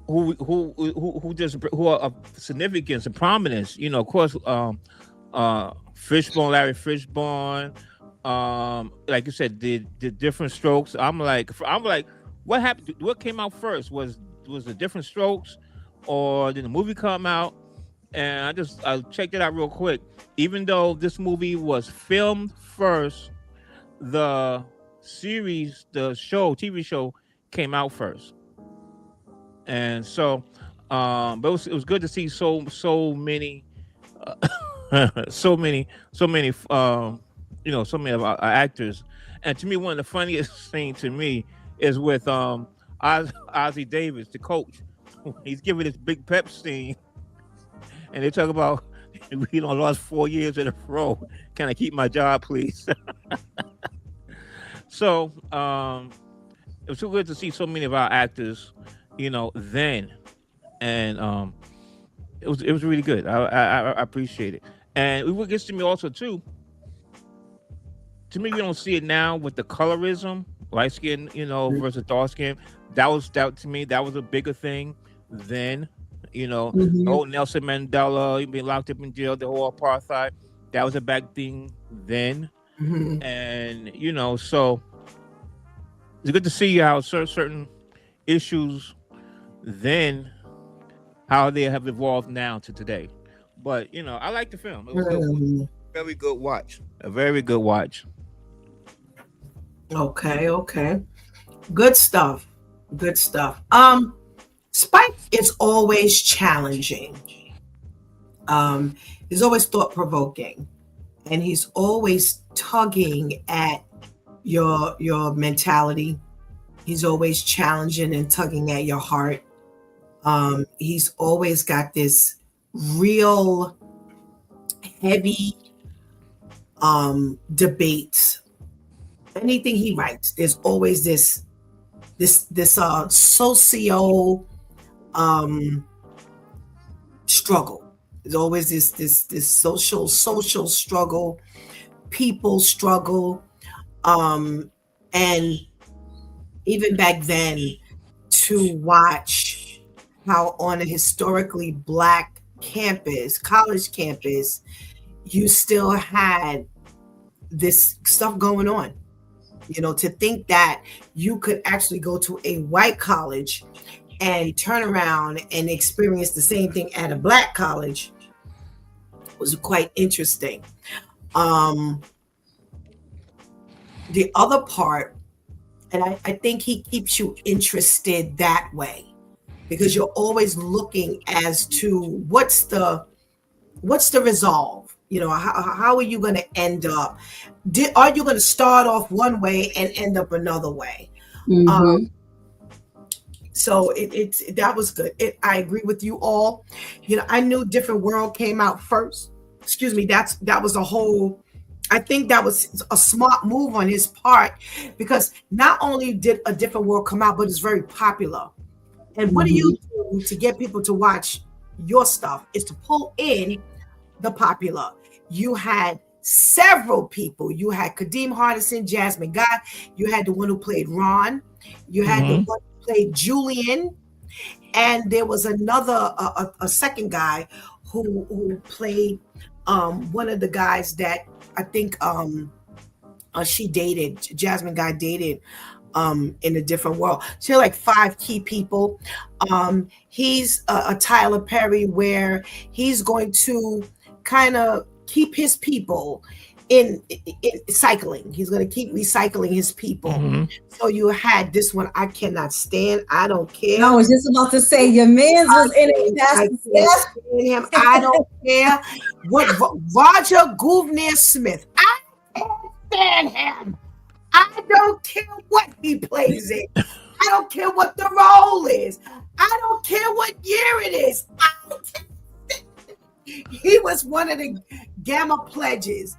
who are of significance and prominence, you know, of course, Fishbone, Larry Fishbone, like you said, the Different Strokes. I'm like, what happened? What came out first? Was the Different Strokes, or did the movie come out? and I checked it out real quick. Even though this movie was filmed first, the series, the show, TV show, came out first, and so, but it was good to see so many, so many, so many of our actors. And to me, one of the funniest thing to me is with Ozzie Davis, the coach. He's giving this big pep scene, and they talk about lost 4 years in a row. Can I keep my job, please? So it was so good to see so many of our actors, then, and it was really good. I appreciate it. And what gets to me also too, to me, we don't see it now with the colorism, light skin, versus dark skin. That to me, that was a bigger thing then. The Mhm. whole Nelson Mandela, he being locked up in jail, the whole apartheid, that was a big thing then. Mhm. And so it's good to see how certain issues then, how they have evolved now to today. But I like the film. It was good, very good watch, a very good watch. Okay, okay. Good stuff. Good stuff. Spike is always challenging. Um, he's always thought provoking, and he's always tugging at your mentality. He's always challenging and tugging at your heart. He's always got this real heavy debate. Anything he writes, there's always this socio um struggle. There's always this social struggle, people struggle. And even back then, to watch how on a historically black campus, college campus, you still had this stuff going on. To think that you could actually go to a white college and turn around and experience the same thing at a black college was quite interesting. Um, the other part, and I think he keeps you interested that way because you're always looking as to what's the resolve. How are you going to end up? Are you going to start off one way and end up another way? Mhm. So that was good. I agree with you all. I knew Different World came out first. Excuse me. That was a whole. I think that was a smart move on his part because not only did A Different World come out, but it's very popular. And what do you Mhm. do to get people to watch your stuff? Is to pull in the popular. You had several people. You had Kadeem Hardison, Jasmine Guy. You had the one who played Ron. You had the Hmm. one who played Julian, and there was another a second guy who played one of the guys that I think she dated. Jasmine Guy dated in A Different World. So like 5 key people. He's a Tyler Perry where he's going to kind of keep his people in cycling. He's going to keep recycling his people. Hmm. So you had this one I cannot stand. I don't care. I was just about to say your man's was in it. I Pastor can't Steph. stand him. I don't care what Roger Gouverneur Smith. I can't stand him. I don't care what he plays in. I don't care what the role is. I don't care what year it is. He was one of the Gamma pledges.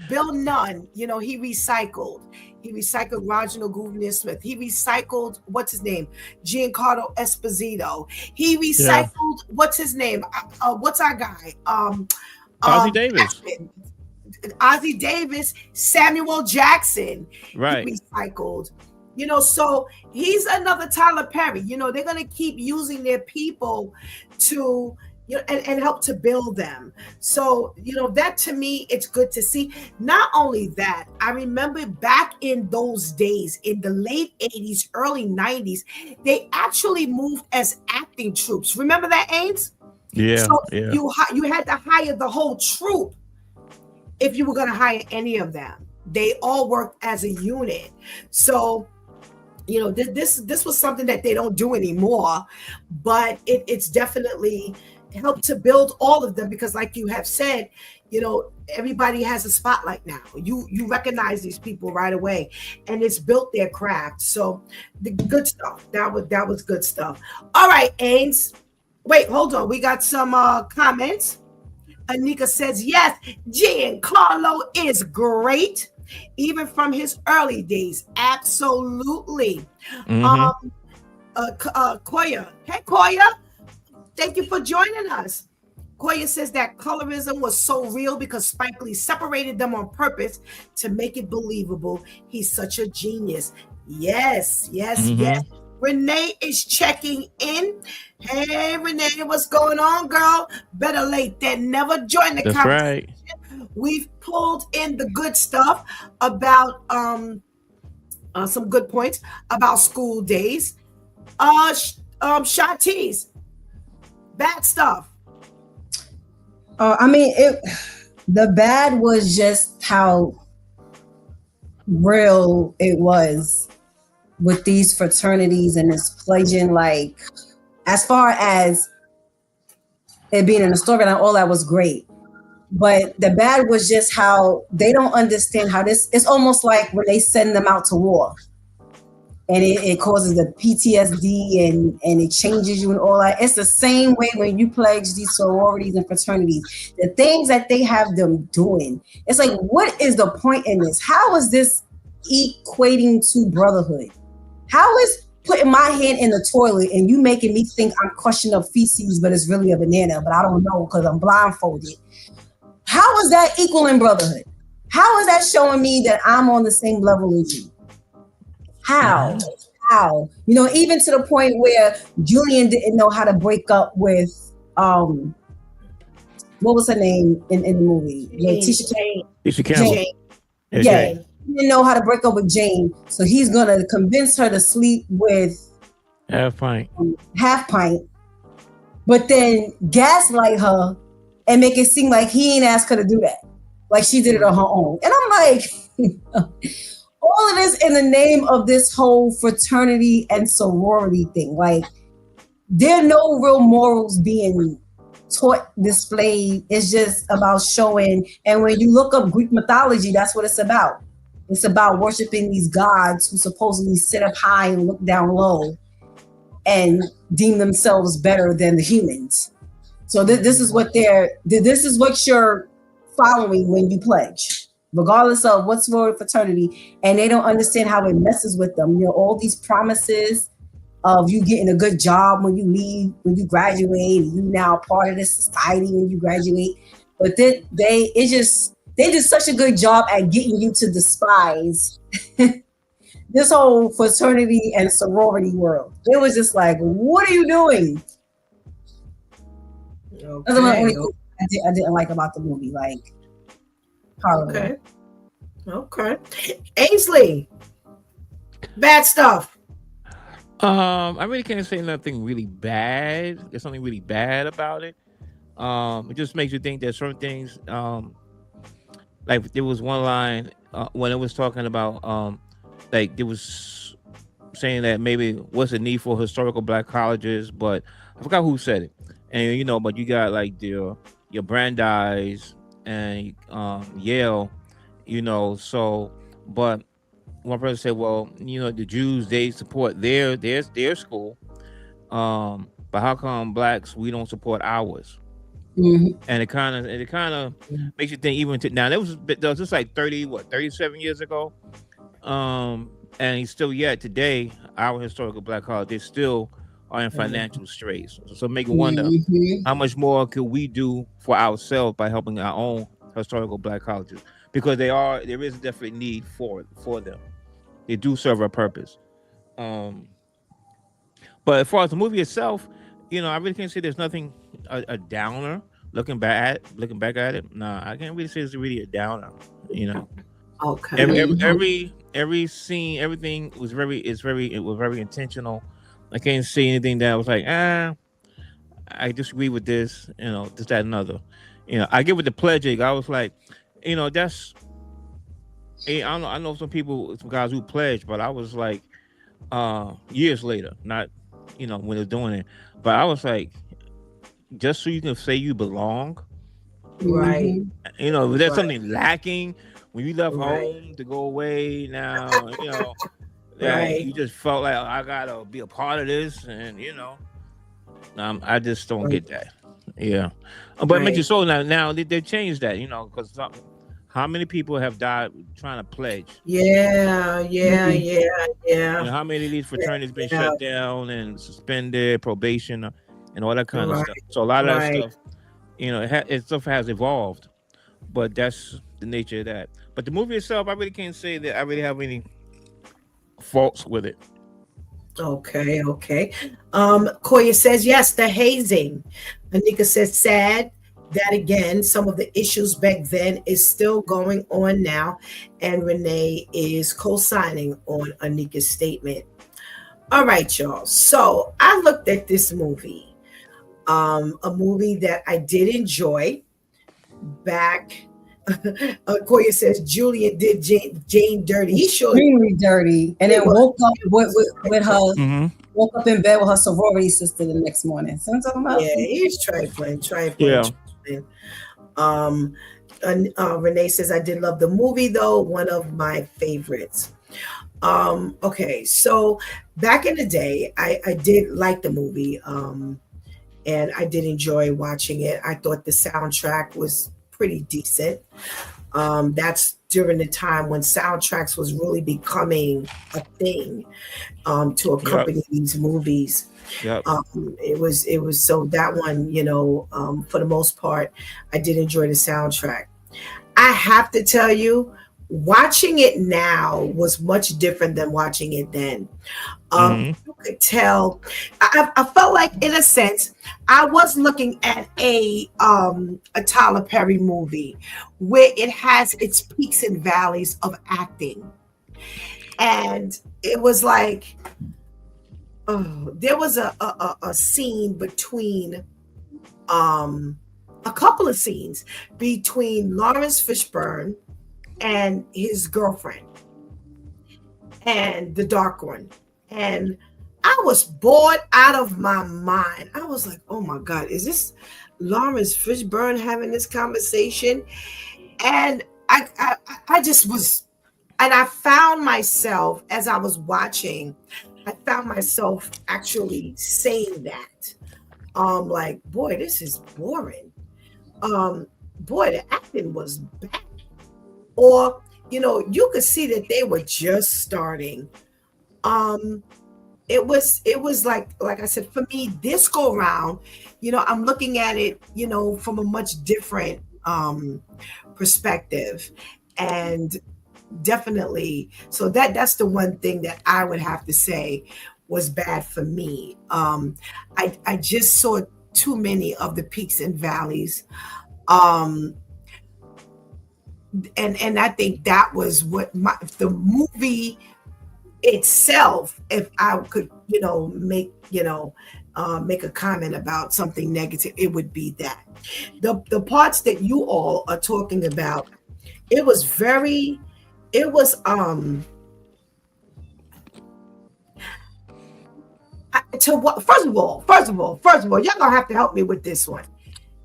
Bill Nunn, he recycled. He recycled Reginald Gouverneur Smith. He recycled what's his name, Giancarlo Esposito. He Yeah. recycled what's his name, what's our guy, Ozzy Davis. Jackson. Ozzie Davis, Samuel Jackson. He Right. recycled. So he's another Tyler Perry. They're gonna keep using their people to and help to build them. So, that to me, it's good to see. Not only that, I remember back in those days, in the late 80s, early 90s, they actually moved as acting troops. Remember that, Ains? Yeah, So yeah. you had to hire the whole troop if you were going to hire any of them. They all worked as a unit. So this was something that they don't do anymore, but it's definitely helped to build all of them, because like you have said, everybody has a spotlight now. You recognize these people right away, and it's built their craft. So the good stuff, that was good stuff. All right, Ains, wait, hold on, we got some comments. Anika says, yes, Giancarlo is great, even from his early days. Absolutely. Mm-hmm. Um, Koya. Hey, Koya. Thank you for joining us. Koya says that colorism was so real because Spike Lee separated them on purpose to make it believable. He's such a genius. Yes, yes, yes. Mm-hmm. Renee is checking in. Hey, Renee, what's going on, girl? Better late than never. Join the That's conversation. right. We've pulled in the good stuff about some good points about school days. Shanti's bad stuff. I mean, the bad was just how real it was with these fraternities and this pledging. Like, as far as it being in the storyline, all that was great. But the bad was just how they don't understand how this. It's almost like when they send them out to war, and it causes the PTSD and it changes you and all that. It's the same way when you pledge these sororities and fraternities. The things that they have them doing, it's like, what is the point in this? How is this equating to brotherhood? How is putting my hand in the toilet and you making me think I'm crushing up feces, but it's really a banana, but I don't know because I'm blindfolded? How is that equaling brotherhood? How is that showing me that I'm on the same level as you? How? Even to the point where Julian didn't know how to break up with what was her name in the movie? Tisha Campbell. Jane. Yeah. He didn't know how to break up with Jane, so he's gonna convince her to sleep with Half Pint. But then gaslight her and make it seem like he ain't asked her to do that, like she did it on her own. And I'm like, all of this in the name of this whole fraternity and sorority thing. Like, there are no real morals being taught, displayed. It's just about showing. And when you look up Greek mythology, that's what it's about. It's about worshiping these gods who supposedly sit up high and look down low and deem themselves better than the humans. So this is what you're following when you pledge, regardless of what sorority, fraternity, and they don't understand how it messes with them. All these promises of you getting a good job when you leave, when you graduate, and you now part of this society when you graduate. But they did such a good job at getting you to despise this whole fraternity and sorority world. It was just like, what are you doing? Okay. That's the only thing I didn't like about the movie. Like, horrible. Okay. Ainsley, bad stuff. I really can't say nothing really bad. There's something really bad about it. It just makes you think that certain things, like there was one line when it was talking about, like there was saying that maybe what's the need for historical black colleges, but I forgot who said it. And but you got like your Brandeis and Yale, so but one person said, well, the Jews, they support their school, but how come blacks, we don't support ours? Mm-hmm. And it kind of makes you think. Even now, that was just like 37 years ago, and he's still today our historical black college, they still are in financial straits. So make you wonder how much more could we do for ourselves by helping our own historical black colleges, because there is a definite need for them. They do serve a purpose. But as far as the movie itself, I really can't say there's nothing a downer. Looking back at it, nah, I can't really say it's really a downer. Okay. Every scene, everything was very intentional. I can't say anything that was like, I disagree with this, this, that, and other. I get with the pledging. I was like, that's. I know some people, some guys who pledge, but I was like, years later, not, when they're doing it, but I was like, just so you can say you belong. Right. If there's something lacking when you left home to go away now, that you just felt like I gotta be a part of this, and I just don't get that. Yeah, but make it so now they changed that, because how many people have died trying to pledge? Yeah. How many of these fraternities been shut down and suspended, probation, and all that kind of stuff? So a lot of that stuff, stuff has evolved, but that's the nature of that. But the movie itself, I really can't say that I really have any faults with it. Okay. Koya says yes, the hazing. Anika says sad. That again, some of the issues back then is still going on now, and Renee is co-signing on Anika's statement. All right, y'all. So I looked at this movie, a movie that I did enjoy. Back, Koya says Julian did Jane dirty. He showed extremely dirty, and then woke up with her. Woke up in bed with her sorority sister the next morning. So I'm talking about. Yeah, he's trifling. Yeah. Renee says I did love the movie though, one of my favorites. Okay, so back in the day, I did like the movie, and I did enjoy watching it. I thought the soundtrack was pretty decent. That's during the time when soundtracks was really becoming a thing to accompany these movies. Yep. It was so that one, for the most part, I did enjoy the soundtrack. I have to tell you, watching it now was much different than watching it then. You could tell. I felt like, in a sense, I was looking at a Tyler Perry movie where it has its peaks and valleys of acting, and it was like. There was a scene between a couple of scenes between Lawrence Fishburne and his girlfriend and the dark one, and I was bored out of my mind. I was like, oh my God, is this Lawrence Fishburne having this conversation? And I just was, and I found myself as I was watching, I found myself actually saying that. Like, boy, this is boring. Boy, the acting was bad. Or, you could see that they were just starting. It was like I said, for me, this go round, I'm looking at it, from a much different perspective. And definitely, so that's the one thing that I would have to say was bad for me. I just saw too many of the peaks and valleys, and I think that was what the movie itself. If I could, make a comment about something negative, it would be that the parts that you all are talking about. It was to what? First of all, y'all gonna have to help me with this one.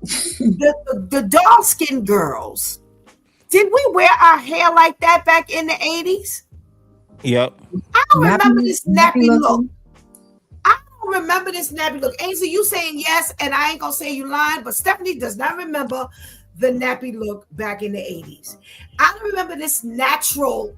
The dark skinned girls. Did we wear our hair like that back in the 80s? Yep. I don't remember this nappy look. I don't remember this nappy look. Ainsley, you saying yes, and I ain't gonna say you lying, but Stephanie does not remember the nappy look back in the 80s. I don't remember this natural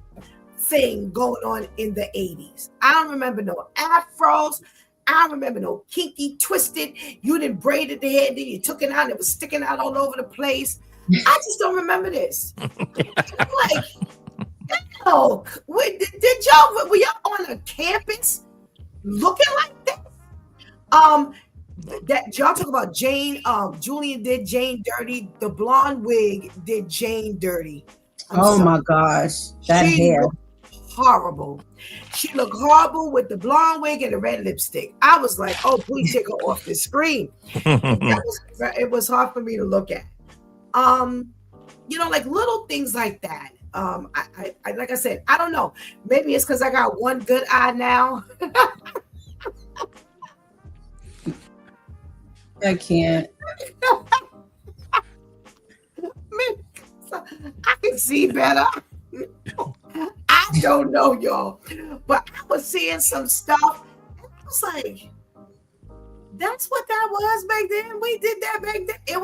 thing going on in the 80s. I don't remember no afros. I don't remember no kinky, twisted. You didn't braided the hair, then you took it out and it was sticking out all over the place. I just don't remember this. Like, no, did y'all, were y'all on a campus looking like this? That y'all talk about Jane, Julian did Jane dirty. The blonde wig did Jane dirty. My gosh, that hair. horrible. She looked horrible with the blonde wig and the red lipstick. I was like, oh, please take her off the screen. It was hard for me to look at. Like little things like that. I like I said, I don't know. Maybe it's because I got one good eye now. I can't. I can see better. I don't know, y'all, but I was seeing some stuff. And I was like, that's what that was back then. We did that back then. It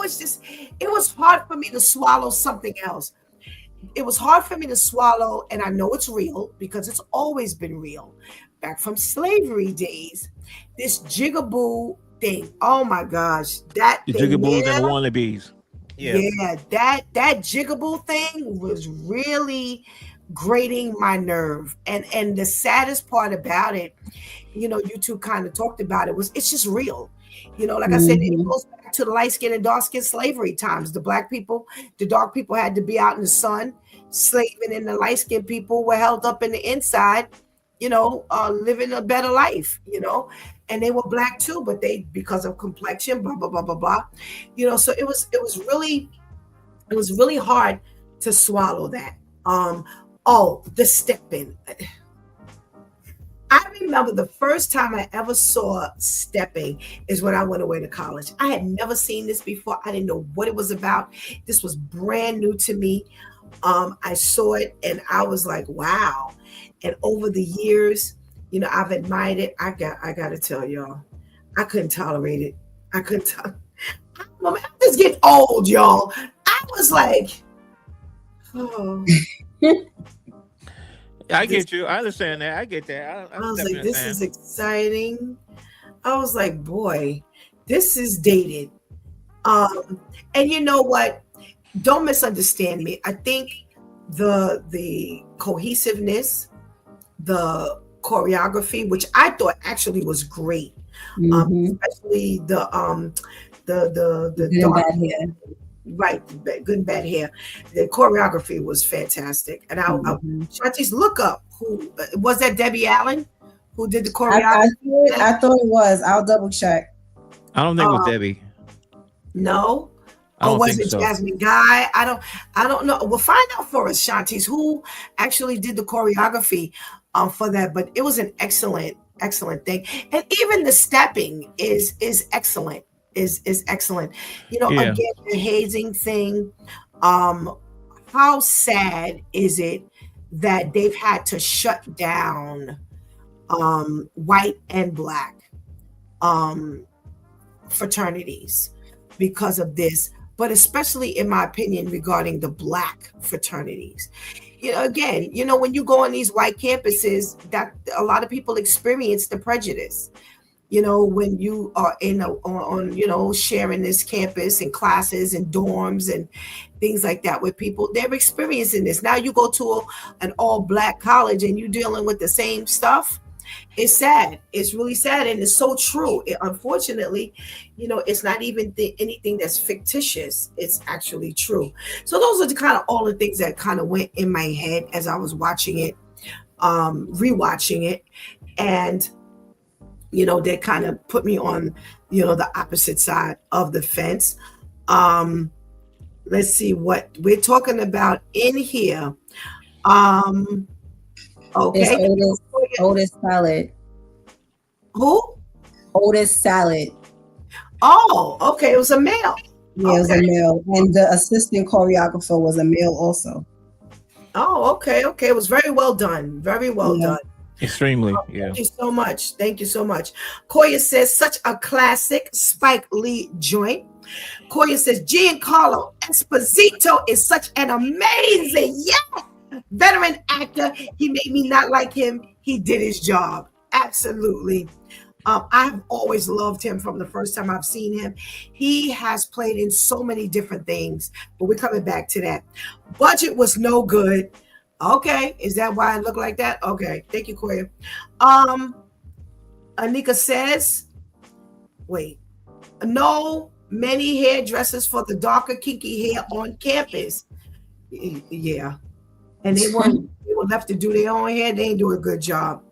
was hard for me to swallow something else. It was hard for me to swallow, and I know it's real because it's always been real. Back from slavery days, this jigaboo thing. Oh my gosh, that the jigaboos and wannabes. Yeah, that jigaboo thing was really grating my nerve. And the saddest part about it, you two kind of talked about it, it's just real. Like I said, it goes back to the light skin and dark skin slavery times. The black people, the dark people had to be out in the sun slaving, and the light skinned people were held up in the inside, living a better life, and they were black too, but they, because of complexion, blah, blah, blah, blah, blah, so it was really hard to swallow that. The stepping. I remember the first time I ever saw stepping is when I went away to college. I had never seen this before. I didn't know what it was about. This was brand new to me. I saw it and I was like, wow. And over the years, I've admired it. I got to tell y'all, I couldn't tolerate it. I'm just getting old, y'all. I was like, oh. I get you. I understand that. I get that. I was like, this is exciting. I was like, boy, this is dated. And you know what? Don't misunderstand me. I think the cohesiveness, the choreography, which I thought actually was great, especially the dark hair. Right, good and bad hair. The choreography was fantastic, and Shanti's look up. Who was that? Debbie Allen, who did the choreography? I thought it was. I'll double check. I don't think it was Debbie. No. Or was it Jasmine Guy? I don't know. We'll find out for us, Shanti's, who actually did the choreography for that. But it was an excellent thing, and even the stepping is excellent. Is excellent. Again, the hazing thing. How sad is it that they've had to shut down white and black fraternities because of this, but especially in my opinion regarding the black fraternities. Again, when you go on these white campuses, that a lot of people experience the prejudice. When you are on sharing this campus and classes and dorms and things like that with people, they're experiencing this. Now you go to an all black college and you're dealing with the same stuff. It's sad. It's really sad. And it's so true. Unfortunately, it's not even anything that's fictitious. It's actually true. So those are kind of all the things that kind of went in my head as I was watching it, rewatching it. And they kind of put me on, the opposite side of the fence. Let's see what we're talking about in here. Okay. Otis Salad. Who? Otis Salad. Oh, okay. It was a male. Yeah, it was a male. And the assistant choreographer was a male also. Oh, okay. It was very well done. Very well done. Extremely, yeah. Thank you so much. Koya says, such a classic Spike Lee joint. Koya says, Giancarlo Esposito is such an amazing, veteran actor. He made me not like him. He did his job. Absolutely. I've always loved him from the first time I've seen him. He has played in so many different things, but we're coming back to that. Budget was no good. Okay, is that why I look like that? Okay, thank you, Koya. Anika says, wait, no many hairdressers for the darker kinky hair on campus. Yeah. and they were left to do their own hair. They ain't do a good job.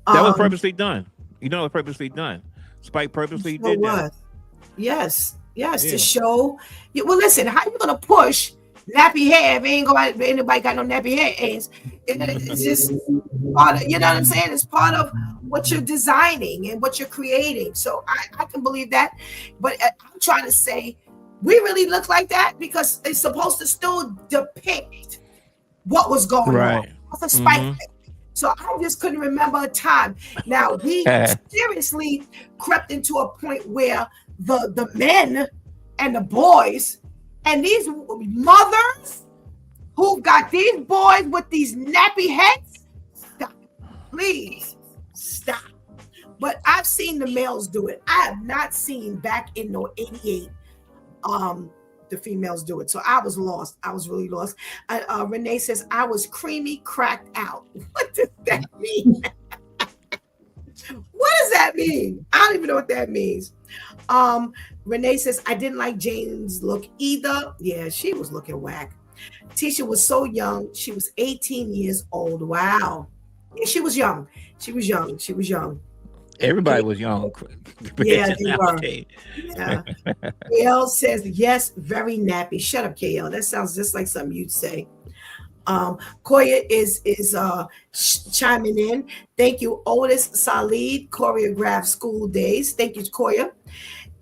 That was purposely done. You know, it was purposely done. Spike purposely did that. Yes, to show. Well, listen, how you gonna push nappy hair if anybody got no nappy hair? It's just part of, you know what I'm saying? It's part of what you're designing and what you're creating. So I can believe that. But I'm trying to say, we really look like that because it's supposed to still depict what was going on. What's a spike? So I just couldn't remember a time. Now we seriously crept into a point where the men and the boys and these mothers who got these boys with these nappy heads, stop. Please stop. But I've seen the males do it. I have not seen back in no 88 the females do it. So I was lost. I was really lost. Renee says I was creamy cracked out. What does that mean? What does that mean? I don't even know what that means. Renee says I didn't like Jane's look either. Yeah, she was looking whack. Tisha was so young. She was 18 years old. Wow. Yeah, she was young. She was young. Everybody was young. Yeah, they were. Yeah. KL says, yes, very nappy. Shut up, KL. That sounds just like something you'd say. Koya is chiming in. Thank you, Otis Salid, choreographed School Days. Thank you, Koya.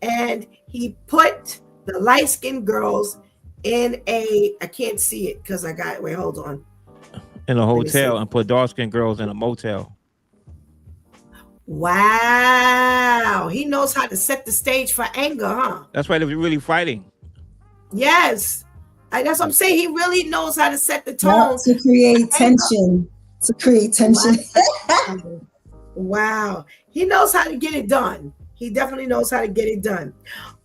And he put the light-skinned girls in I can't see it because hold on. In a hotel and put dark-skinned girls in a motel. Wow, he knows how to set the stage for anger, huh? That's why they were really fighting. Yes, that's what I'm saying. He really knows how to set the tone to create tension. Wow, he knows how to get it done. He definitely knows how to get it done.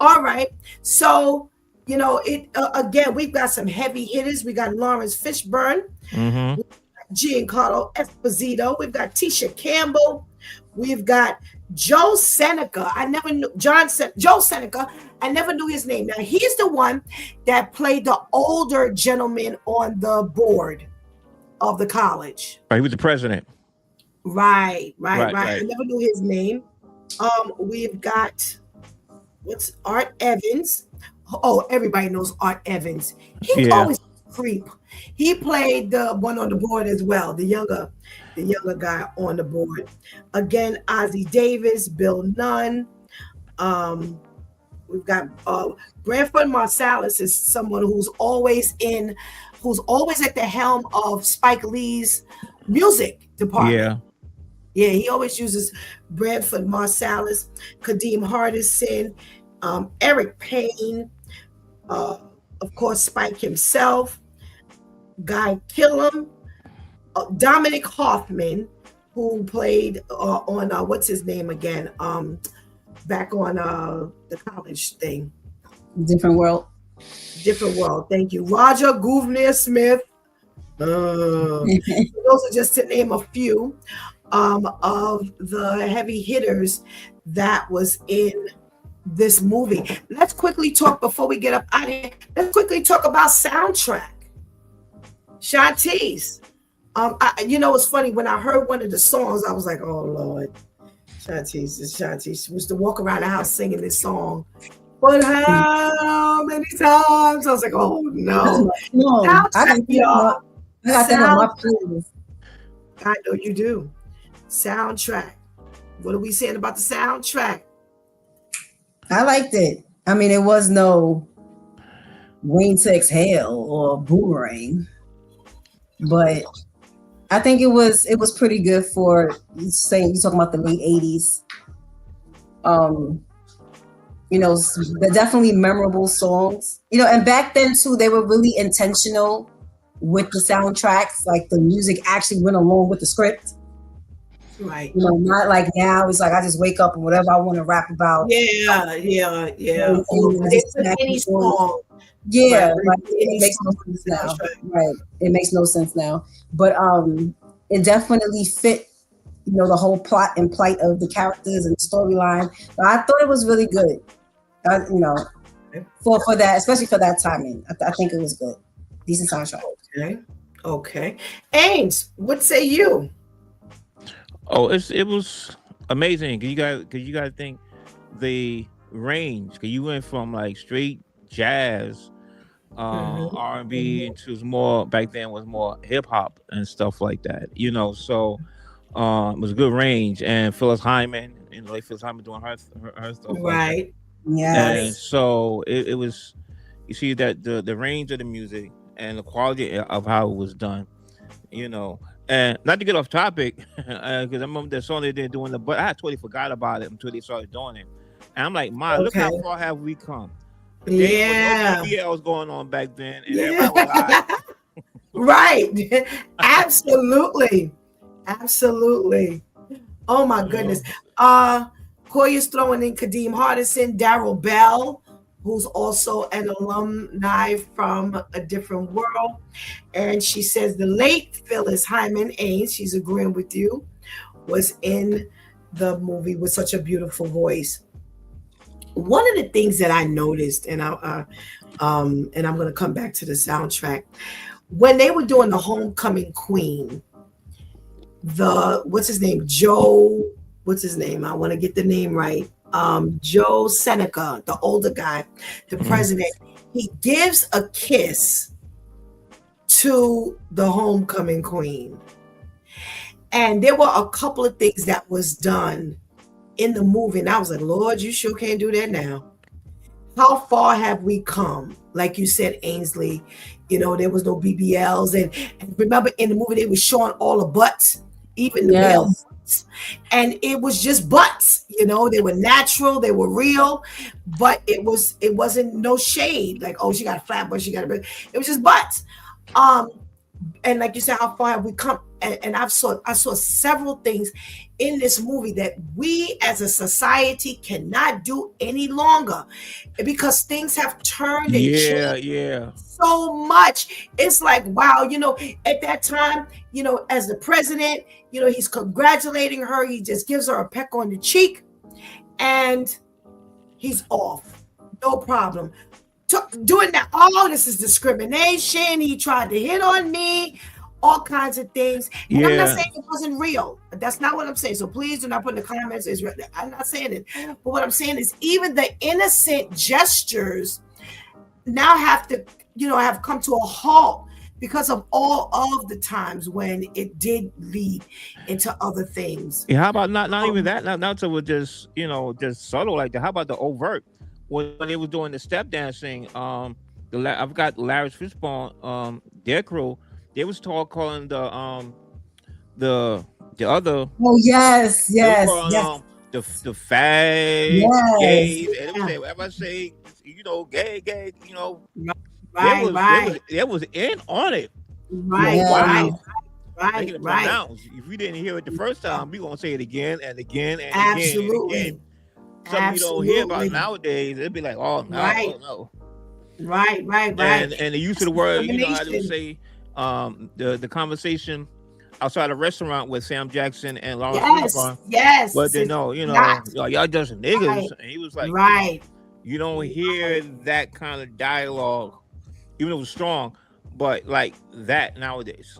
All right, so again, we've got some heavy hitters. We got Lawrence Fishburne, Giancarlo Esposito. We've got Tisha Campbell. We've got Joe Seneca. Joe Seneca. I never knew his name. Now he's the one that played the older gentleman on the board of the college. He was the president. Right. I never knew his name. We've got Art Evans. Oh, everybody knows Art Evans. He's always a creep. He played the one on the board as well, the younger guy on the board. Again, Ozzie Davis, Bill Nunn. We've got Branford Marsalis is someone who's always at the helm of Spike Lee's music department. Yeah, he always uses Branford Marsalis, Kadeem Hardison, Eric Payne, of course, Spike himself, Guy Killam, Dominic Hoffman, who played on what's his name again? Back on the college thing. Different World. Thank you. Roger Gouverneur Smith. Those are just to name a few of the heavy hitters that was in this movie. Let's quickly talk before we get up out of here. Let's quickly talk about soundtrack. Shantice. It's funny when I heard one of the songs, I was like, "Oh Lord, Shantice." She used to walk around the house singing this song. But how many times? I was like, "Oh no!" I got that on my playlist. I know you do. Soundtrack. What are we saying about the soundtrack? I liked it. I mean, it was no Wayne to Exhale or Boomerang, but I think it was pretty good for saying you're talking about the late 80s. They're definitely memorable songs. And back then too, they were really intentional with the soundtracks. Like the music actually went along with the script. Right. Not like now. It's like I just wake up and whatever I want to rap about. Yeah. Any song. Yeah, right. It makes no sense now. Right. It makes no sense now. But it definitely fit, the whole plot and plight of the characters and the storyline. But I thought it was really good. For that, especially for that timing. I think it was good. Decent soundtrack. Okay. Ains, what say you? Oh, it was amazing. Cause you guys think the range. Cause you went from like straight jazz, R&B Mhm. into more back then was more hip hop and stuff like that. So it was a good range. And Phyllis Hyman, like Phyllis Hyman doing her stuff like that. Right. And Yes. so it was. You see that the range of the music and the quality of how it was done. you know. And not to get off topic, because I remember the song they did doing but I totally forgot about it until they started doing it. And I'm like, Ma, look Okay. how far have we come? There ain't was no Yeah. BBLs going on back then, and everybody was Yeah. high. Right. Absolutely. Absolutely. Oh my You goodness. know? Koya's throwing in Kadeem Hardison, Daryl Bell, who's also an alumni from a different world. And she says the late Phyllis Hyman Ains, she's agreeing with you, was in the movie with such a beautiful voice. One of the things that I noticed, and I'm going to come back to the soundtrack, when they were doing the Homecoming Queen, the what's his name, Joe, what's his name? I want to get the name right. Joe Seneca, the older guy, the Mhm. president, he gives a kiss to the Homecoming Queen, and there were a couple of things that was done in the movie, and I was like, Lord, you sure can't do that now. How far have we come? Like you said, Ainsley, there was no BBLs. And remember in the movie, they were showing all the butts, even the male Yes. butts. And it was just butts, they were natural, they were real, but it wasn't no shade. Like, oh, she got a flat butt, it was just butts. Um, and like you said, how far have we come? And I saw several things in this movie that we as a society cannot do any longer because things have turned and Yeah, changed yeah. so much. It's like, wow, at that time, as the president, he's congratulating her. He just gives her a peck on the cheek and he's off. No problem. Doing that, oh, this is discrimination. He tried to hit on me, all kinds of things. And I'm not Yeah. saying it wasn't real. That's not what I'm saying. So please do not put in the comments. I'm not saying it. But what I'm saying is even the innocent gestures now have to, have come to a halt because of all of the times when it did lead into other things. Yeah, how about not even Um, that? Not to just just subtle like that. How about the overt? When they was doing the step dancing, I've got Larry Fishbone, their crew, they was calling the the other Oh yes, they were yes, calling yes, the fags, yes. gays, and they would yeah, say whatever I say, gay, right, right, they was in on it. right, right, Wow. Yeah. Making right, it right. pronounced. If we didn't hear it the first time, we gonna say it again and again and again and again. Absolutely. Something you don't hear about Absolutely. nowadays. It'd be like, oh no, Right. oh no. Right. Right. Right. And the use of That's the word, how they would discrimination. say, the conversation outside a restaurant with Sam Jackson and Lawrence Yes. Fishburne. But Yes. then It's no, not y'all just niggas. right. And he was like, Right. you don't hear Right. that kind of dialogue, even though it was strong, but like that nowadays.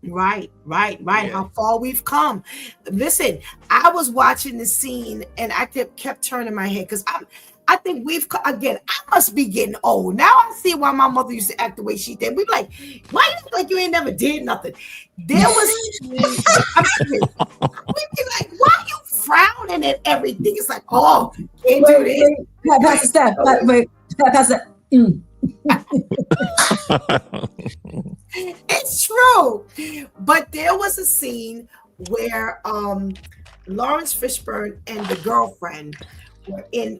Right. Right. Right. Yeah. How far we've come. Listen, I was watching the scene and I kept turning my head because I think again, I must be getting old. Now I see why my mother used to act the way she did. We be like, why you act like you ain't never did nothing? There was I'm serious. We'd be like, why are you frowning at everything? It's like, oh, can't do Wait, this. wait, Pastor Steph, wait, Pastor. It's true. But there was a scene where Lawrence Fishburne and the girlfriend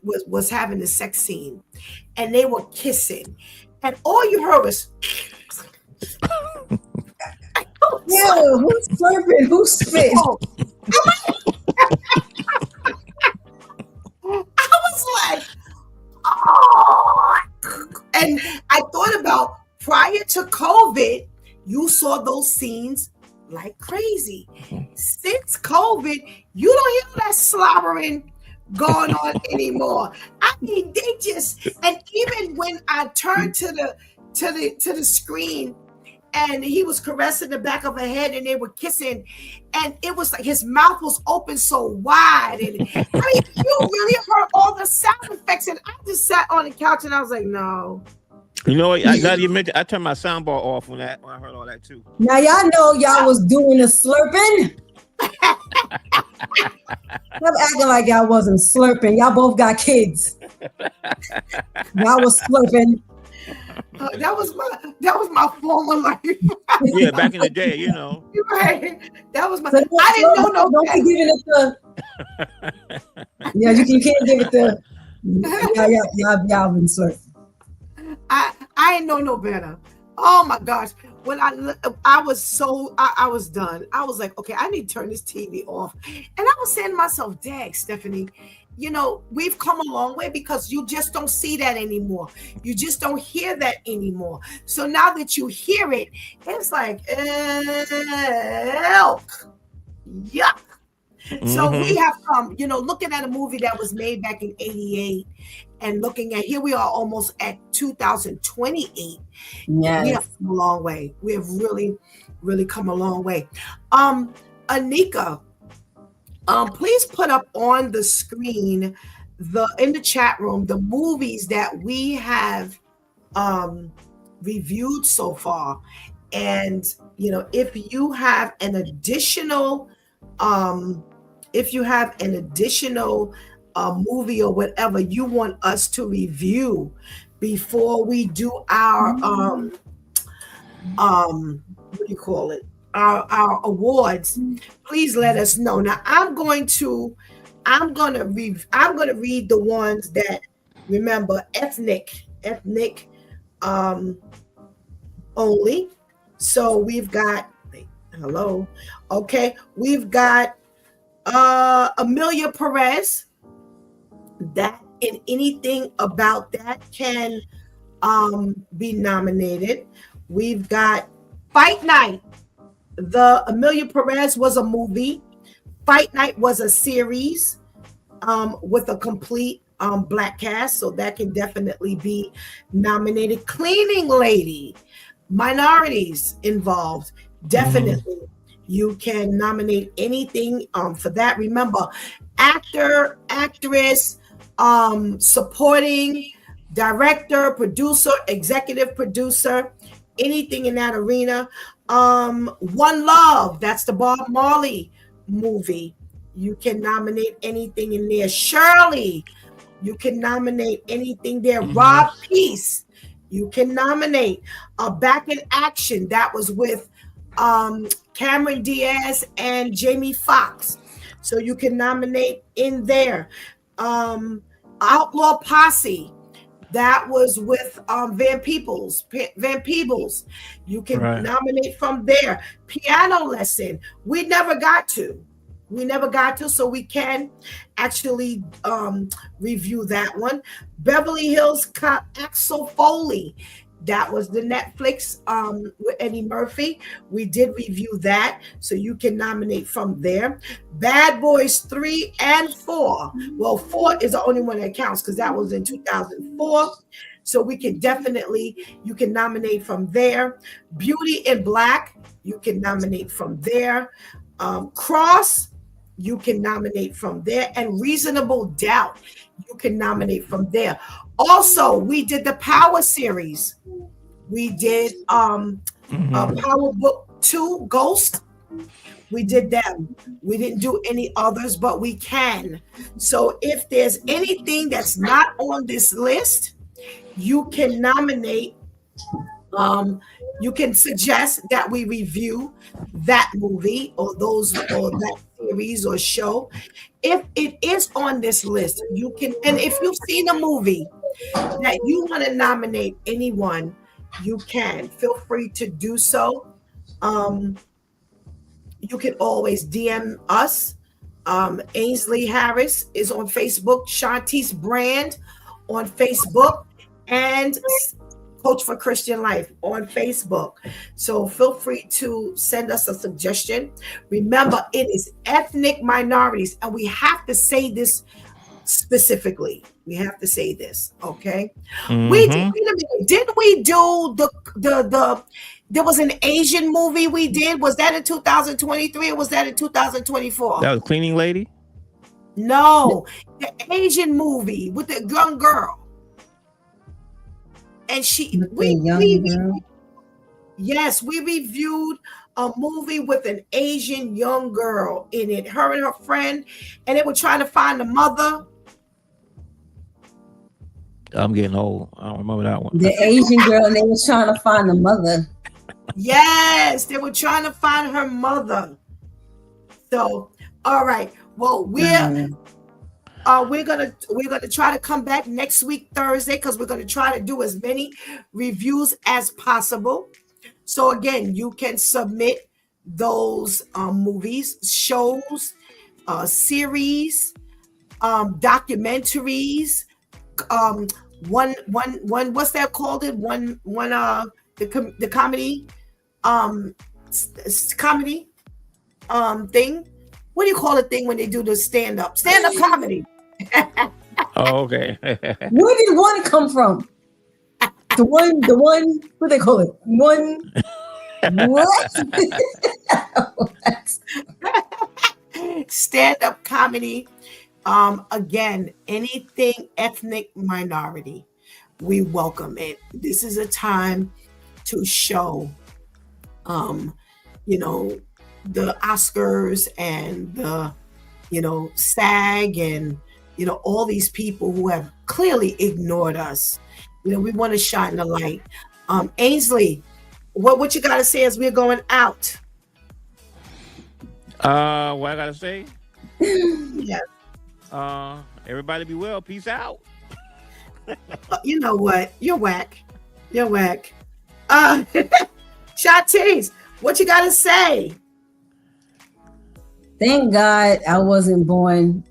was having the sex scene and they were kissing. And all you heard was Ew, who's slurping? Who's spit? oh, I was like, oh. And I thought about prior to COVID, you saw those scenes like crazy. Since COVID, you don't hear that slobbering going on anymore. I mean, they just, and even when I turned to the screen and he was caressing the back of her head, and they were kissing, and it was like his mouth was open so wide, and I mean, you really heard all the sound effects, and I just sat on the couch and I was like, no. You know what? I got you mentioned. I turned my soundbar off when I heard all that too. Now y'all know y'all was doing the slurping. Stop acting like y'all wasn't slurping. Y'all both got kids. Y'all was slurping. That was my former life. Yeah, back in the day, you know. Right. That was my. So I didn't know no. Don't be giving it to. Yeah, you can't give it to. Y'all been slurping. I didn't know no better. Oh my gosh. When I was done. I was like, okay, I need to turn this TV off. And I was saying to myself, dang, Stephanie, you know, we've come a long way because you just don't see that anymore. You just don't hear that anymore. So now that you hear it, it's like, elk. Yuck. So we have come, you know, looking at a movie that was made back in 88 and looking at, here we are almost at 2028. Yes. We have come a long way. We have really, really come a long way. Anika, please put up on the screen, in the chat room, the movies that we have reviewed so far. And, you know, if you have an additional movie or whatever you want us to review before we do our what do you call it, our awards, please let us know. Now I'm gonna read the ones that, remember, ethnic only. So we've got, hello, okay, we've got Amelia Perez. That and anything about that can be nominated. We've got Fight Night. The Amelia Perez was a movie. Fight Night was a series with a complete black cast, so that can definitely be nominated. Cleaning Lady, minorities involved, definitely. You can nominate anything for that. Remember, actor, actress, supporting, director, producer, executive producer, anything in that arena. One Love, that's the Bob Marley movie. You can nominate anything in there. Shirley, you can nominate anything there. Rob Peace, you can nominate. Back in Action, that was with Cameron Diaz and Jamie Foxx, so you can nominate in there. Outlaw Posse, that was with Van Peebles, you can nominate from there. Piano Lesson, we never got to, so we can actually review that one. Beverly Hills Cop, Axel Foley, that was the Netflix with Eddie Murphy. We did review that, so you can nominate from there. Bad Boys 3 and 4. Well, 4 is the only one that counts because that was in 2004. So we can definitely, you can nominate from there. Beauty in Black, you can nominate from there. Cross, you can nominate from there. And Reasonable Doubt, you can nominate from there. Also, we did the Power series. We did Power Book 2, Ghost. We did them. We didn't do any others, but we can. So if there's anything that's not on this list, you can nominate. You can suggest that we review that movie or that series or show. If it is on this list, you can. And if you've seen a movie that you want to nominate anyone, you can. Feel free to do so. You can always DM us. Ainsley Harris is on Facebook, Shantice Brand on Facebook, and Coach for Christian Life on Facebook. So feel free to send us a suggestion. Remember, it is ethnic minorities, and we have to say this specifically. We have to say this, okay? We did. Mhm. Wait a minute. Did we do the? There was an Asian movie we did. Was that in 2023 or was that in 2024? That was cleaning lady. No, the Asian movie with the young girl, and she With the young girl. yes, we reviewed a movie with an Asian young girl in it. Her and her friend, and they were trying to find the mother. I'm getting old. I don't remember that one. The Asian girl, and they were trying to find the mother. Yes, they were trying to find her mother. So, all right. Well, we're gonna try to come back next week Thursday because we're gonna try to do as many reviews as possible. So again, you can submit those movies, shows, series, documentaries. One. What's that called? The comedy, comedy, thing. What do you call a thing when they do the stand up comedy? Oh, okay. Where did one come from? The one, what they call it? One, what? Stand up comedy. Again, anything ethnic minority, we welcome it. This is a time to show, the Oscars and the, SAG and, all these people who have clearly ignored us. We want to shine the light. Ainsley, what you got to say as we're going out? What I gotta say? Yeah. Everybody be well. Peace out. You know what? You're whack. You're whack. Shantice, what you got to say? Thank God I wasn't born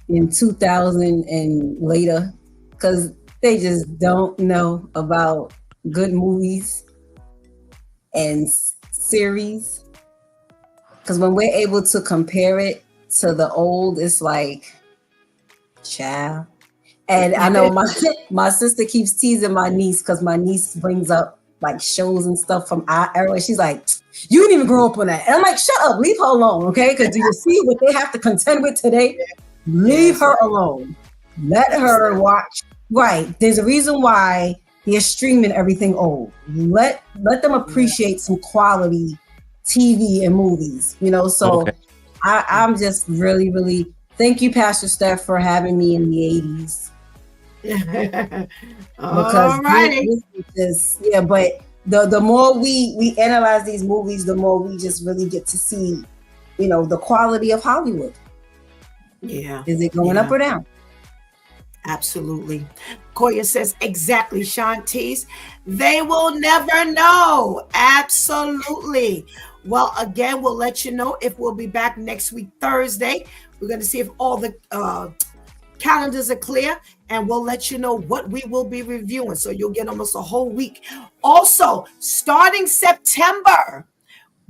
in 2000 and later, because they just don't know about good movies and series. Because when we're able to compare it to the old, it's like, child. And I know my sister keeps teasing my niece because my niece brings up like shows and stuff from our era. She's like, you didn't even grow up on that. And I'm like, shut up, leave her alone, okay? Because do you see what they have to contend with today? Leave her alone. Let her watch. Right. There's a reason why they're streaming everything old. Let them appreciate some quality TV and movies, So Okay. I'm just really, really, thank you, Pastor Steph, for having me in the 80s. All righty. But the more we analyze these movies, the more we just really get to see, the quality of Hollywood. Yeah. Is it going up or down? Absolutely. Koya says, exactly, Shantice. They will never know. Absolutely. Well, again, we'll let you know if we'll be back next week, Thursday. We're going to see if all the calendars are clear, and we'll let you know what we will be reviewing. So you'll get almost a whole week. Also, starting September,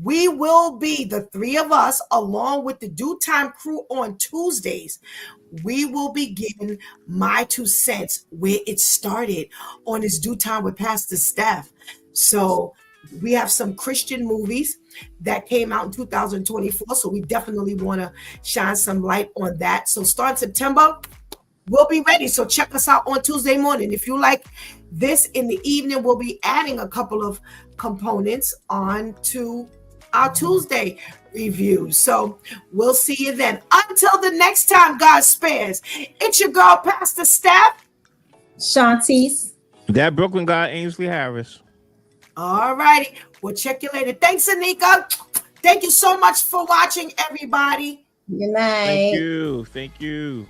we will be, the three of us, along with the Due Time crew on Tuesdays. We will be giving my 2 cents where it started on this Due Time with Pastor Steph. So we have some Christian movies that came out in 2024. So we definitely want to shine some light on that. So starting September, we'll be ready. So check us out on Tuesday morning. If you like this in the evening, we'll be adding a couple of components on to our Tuesday review. So we'll see you then. Until the next time, God spares. It's your girl, Pastor Steph. Shantice. That Brooklyn guy, Ainsley Harris. All righty. We'll check you later. Thanks, Anika. Thank you so much for watching, everybody. Good night. Thank you. Thank you.